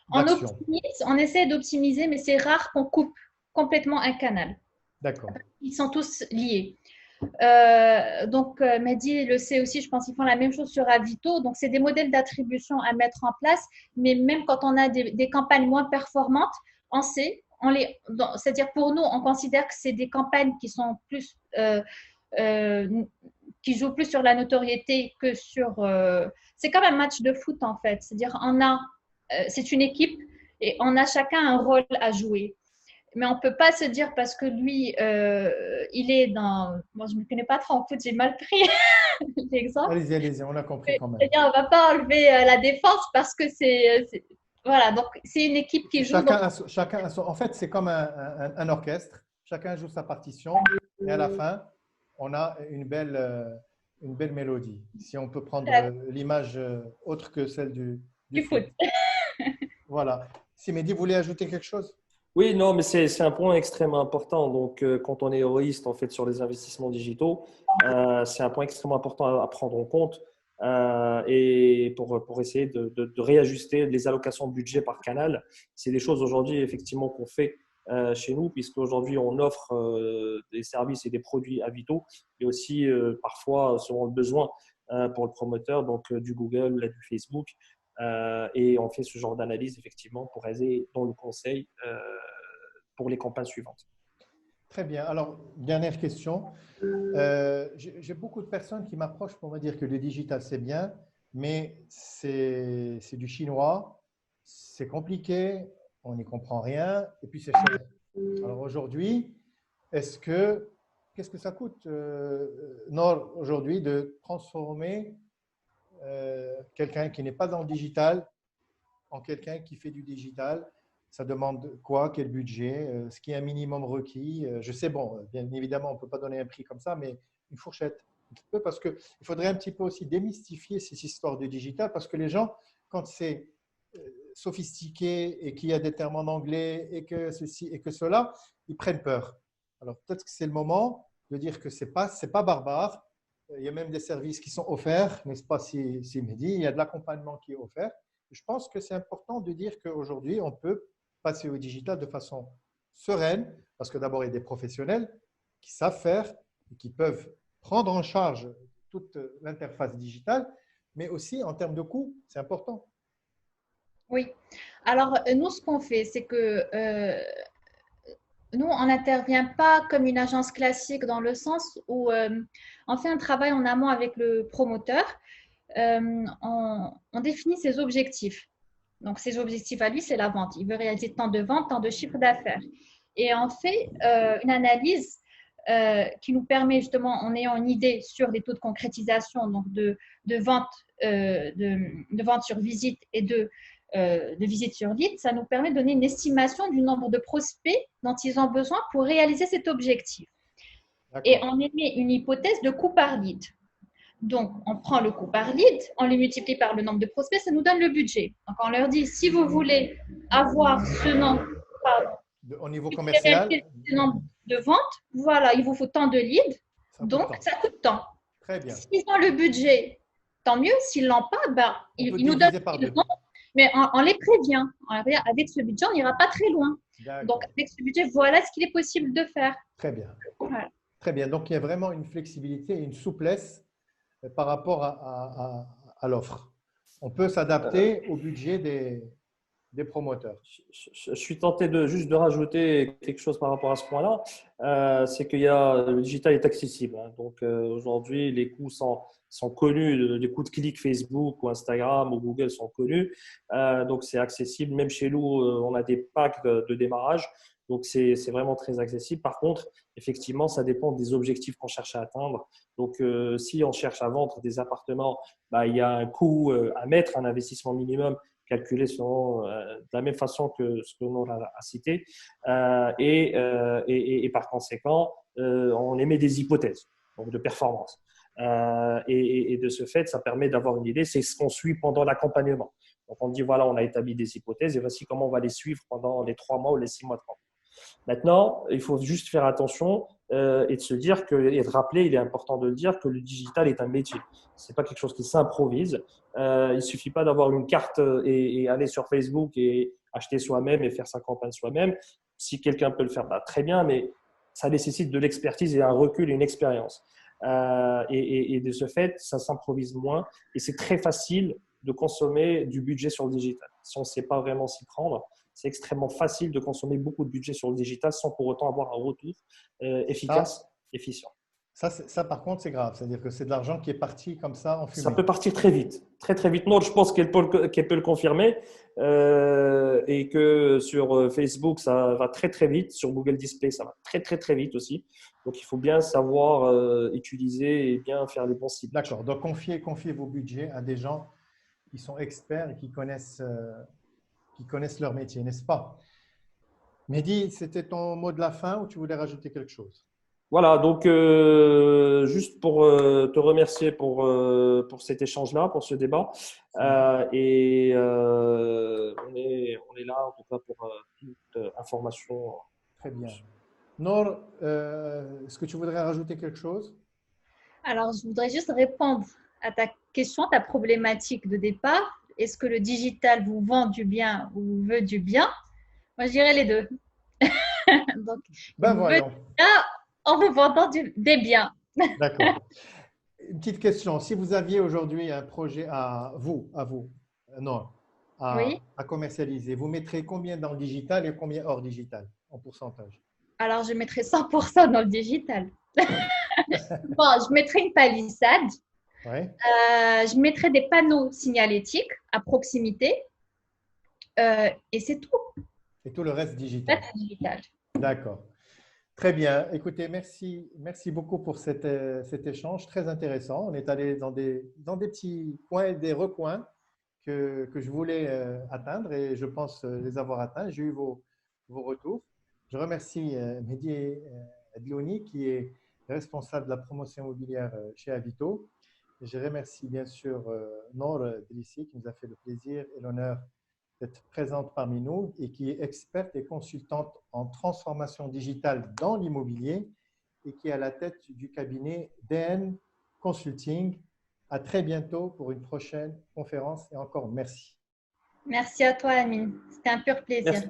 d'actions. on essaie d'optimiser, mais c'est rare qu'on coupe complètement un canal. D'accord. Ils sont tous liés. Donc, Mehdi le sait aussi, je pense qu'ils font la même chose sur Avito. Donc, c'est des modèles d'attribution à mettre en place, mais même quand on a des campagnes moins performantes, on sait, c'est-à-dire pour nous, on considère que c'est des campagnes qui sont plus, qui jouent plus sur la notoriété que sur… c'est comme un match de foot en fait, c'est-à-dire c'est une équipe et on a chacun un rôle à jouer. Mais on ne peut pas se dire parce que lui, il est dans… Moi, je ne me connais pas trop en foot, j'ai mal pris l'exemple. Allez-y, on a compris quand même. C'est-à-dire, on ne va pas enlever la défense parce que c'est… Voilà, donc c'est une équipe qui joue. En fait, c'est comme un orchestre. Chacun joue sa partition et à la fin, on a une belle mélodie. Si on peut prendre l'image autre que celle du foot. Voilà. Si Mehdi voulait ajouter quelque chose? Oui, non, mais c'est un point extrêmement important. Donc, quand on est héroïste en fait sur les investissements digitaux, c'est un point extrêmement important à prendre en compte et pour essayer de réajuster les allocations de budget par canal. C'est des choses aujourd'hui effectivement qu'on fait chez nous, puisque aujourd'hui on offre des services et des produits Avito, et aussi parfois selon le besoin pour le promoteur, donc du Google ou du Facebook. Et on fait ce genre d'analyse effectivement pour aider dans le conseil pour les campagnes suivantes. Très bien. Alors, dernière question. J'ai beaucoup de personnes qui m'approchent pour me dire que le digital, c'est bien, mais c'est du chinois, c'est compliqué, on n'y comprend rien, et puis c'est cher. Alors aujourd'hui, qu'est-ce que ça coûte, Nord, aujourd'hui, de transformer quelqu'un qui n'est pas dans le digital en quelqu'un qui fait du digital? Ça demande quoi? Quel budget? Ce qui est un minimum requis? Je sais, bon, bien évidemment, on ne peut pas donner un prix comme ça, mais une fourchette. Parce qu'il faudrait un petit peu aussi démystifier ces histoires de digital, parce que les gens, quand c'est sophistiqué et qu'il y a des termes en anglais et que ceci et que cela, ils prennent peur. Alors peut-être que c'est le moment de dire que ce n'est pas barbare. Il y a même des services qui sont offerts, n'est-ce pas, si Mehdi, il y a de l'accompagnement qui est offert. Je pense que c'est important de dire qu'aujourd'hui, on peut passer au digital de façon sereine, parce que d'abord, il y a des professionnels qui savent faire et qui peuvent prendre en charge toute l'interface digitale, mais aussi en termes de coûts, c'est important. Oui. Alors, nous, ce qu'on fait, c'est que nous, on n'intervient pas comme une agence classique dans le sens où on fait un travail en amont avec le promoteur. On définit ses objectifs. Donc, ses objectifs à lui, c'est la vente. Il veut réaliser tant de ventes, tant de chiffres d'affaires. Et on fait une analyse qui nous permet justement, en ayant une idée sur les taux de concrétisation, donc de vente, de vente sur visite et de visite sur lead, ça nous permet de donner une estimation du nombre de prospects dont ils ont besoin pour réaliser cet objectif. et D'accord. on émet une hypothèse de coût par lead. Donc, on prend le coût par lead, on le multiplie par le nombre de prospects, ça nous donne le budget. Donc, on leur dit, si vous voulez avoir ce nombre, pardon, Au niveau si vous voulez commercial, réaliser ce nombre de ventes, voilà, il vous faut tant de leads, ça coûte donc tant. ça coûte tant. Très bien. S'ils ont le budget, tant mieux. S'ils l'ont pas, ben, On peut ils nous donnent diviser ce par qu'ils deux. ont, mais on les prévient. Avec ce budget, on n'ira pas très loin. Donc, D'accord. avec ce budget, voilà ce qu'il est possible de faire. Très bien. Voilà. Très bien. Donc, il y a vraiment une flexibilité et une souplesse par rapport à l'offre. On peut s'adapter au budget des promoteurs. Je suis tenté juste de rajouter quelque chose par rapport à ce point-là. C'est que le digital est accessible, hein. Donc aujourd'hui, les coûts sont connus. Les coûts de clic Facebook ou Instagram ou Google sont connus. Donc c'est accessible. Même chez nous, on a des packs de démarrage. Donc c'est vraiment très accessible. Par contre, effectivement, ça dépend des objectifs qu'on cherche à atteindre. Donc si on cherche à vendre des appartements, bah, il y a un coût à mettre, un investissement minimum calculé selon, de la même façon que ce que l'on a cité. Et par conséquent, on émet des hypothèses donc de performance. Et de ce fait, ça permet d'avoir une idée. C'est ce qu'on suit pendant l'accompagnement. Donc, on dit, voilà, on a établi des hypothèses et voici comment on va les suivre pendant les 3 mois ou les 6 mois de temps. Maintenant, il faut juste faire attention et de se dire et de rappeler, il est important de le dire, que le digital est un métier. Ce n'est pas quelque chose qui s'improvise. Il ne suffit pas d'avoir une carte et aller sur Facebook et acheter soi-même et faire sa campagne soi-même. Si quelqu'un peut le faire, bah, très bien, mais ça nécessite de l'expertise et un recul et une expérience. Et de ce fait, ça s'improvise moins et c'est très facile de consommer du budget sur le digital. Si on ne sait pas vraiment s'y prendre, c'est extrêmement facile de consommer beaucoup de budget sur le digital sans pour autant avoir un retour Ça, efficace, efficient. ça, par contre, c'est grave. C'est-à-dire que c'est de l'argent qui est parti comme ça en Ça fumée. peut partir très vite, très très vite. Non, je pense qu'elle peut le confirmer et que sur Facebook, ça va très très vite. Sur Google Display, ça va très très très vite aussi. Donc, il faut bien savoir utiliser et bien faire les bons ciblages. D'accord. Donc, confiez vos budgets à des gens qui sont experts et qui connaissent leur métier, n'est-ce pas? Mehdi, c'était ton mot de la fin ou tu voulais rajouter quelque chose? Voilà, donc juste pour te remercier pour cet échange-là, pour ce débat. On est là en tout cas pour toute information. Très bien. Nour, est-ce que tu voudrais rajouter quelque chose? Alors, je voudrais juste répondre à ta question, ta problématique de départ. Est-ce que le digital vous vend du bien ou vous veut du bien? Moi, je dirais les deux. Donc, il Ben vous veut voyons. du bien en vous vendant des biens. D'accord. Une petite question. Si vous aviez aujourd'hui un projet non, Oui. à commercialiser, vous mettrez combien dans le digital et combien hors digital en pourcentage? Alors, je mettrai 100% dans le digital. Bon, je mettrai une palissade. Ouais. Je mettrai des panneaux signalétiques à proximité. Et c'est tout. Et tout le reste digital. C'est digital. D'accord. Très bien. Écoutez, merci beaucoup pour cet échange très intéressant. On est allé dans des petits coins, des recoins que je voulais atteindre et je pense les avoir atteints. J'ai eu vos retours. Je remercie Mehdi Adlouni qui est responsable de la promotion immobilière chez Avito. Et je remercie bien sûr Nour Drissi qui nous a fait le plaisir et l'honneur d'être présente parmi nous et qui est experte et consultante en transformation digitale dans l'immobilier et qui est à la tête du cabinet DN Consulting. À très bientôt pour une prochaine conférence et encore merci. Merci à toi, Amine. C'était un pur plaisir. Merci.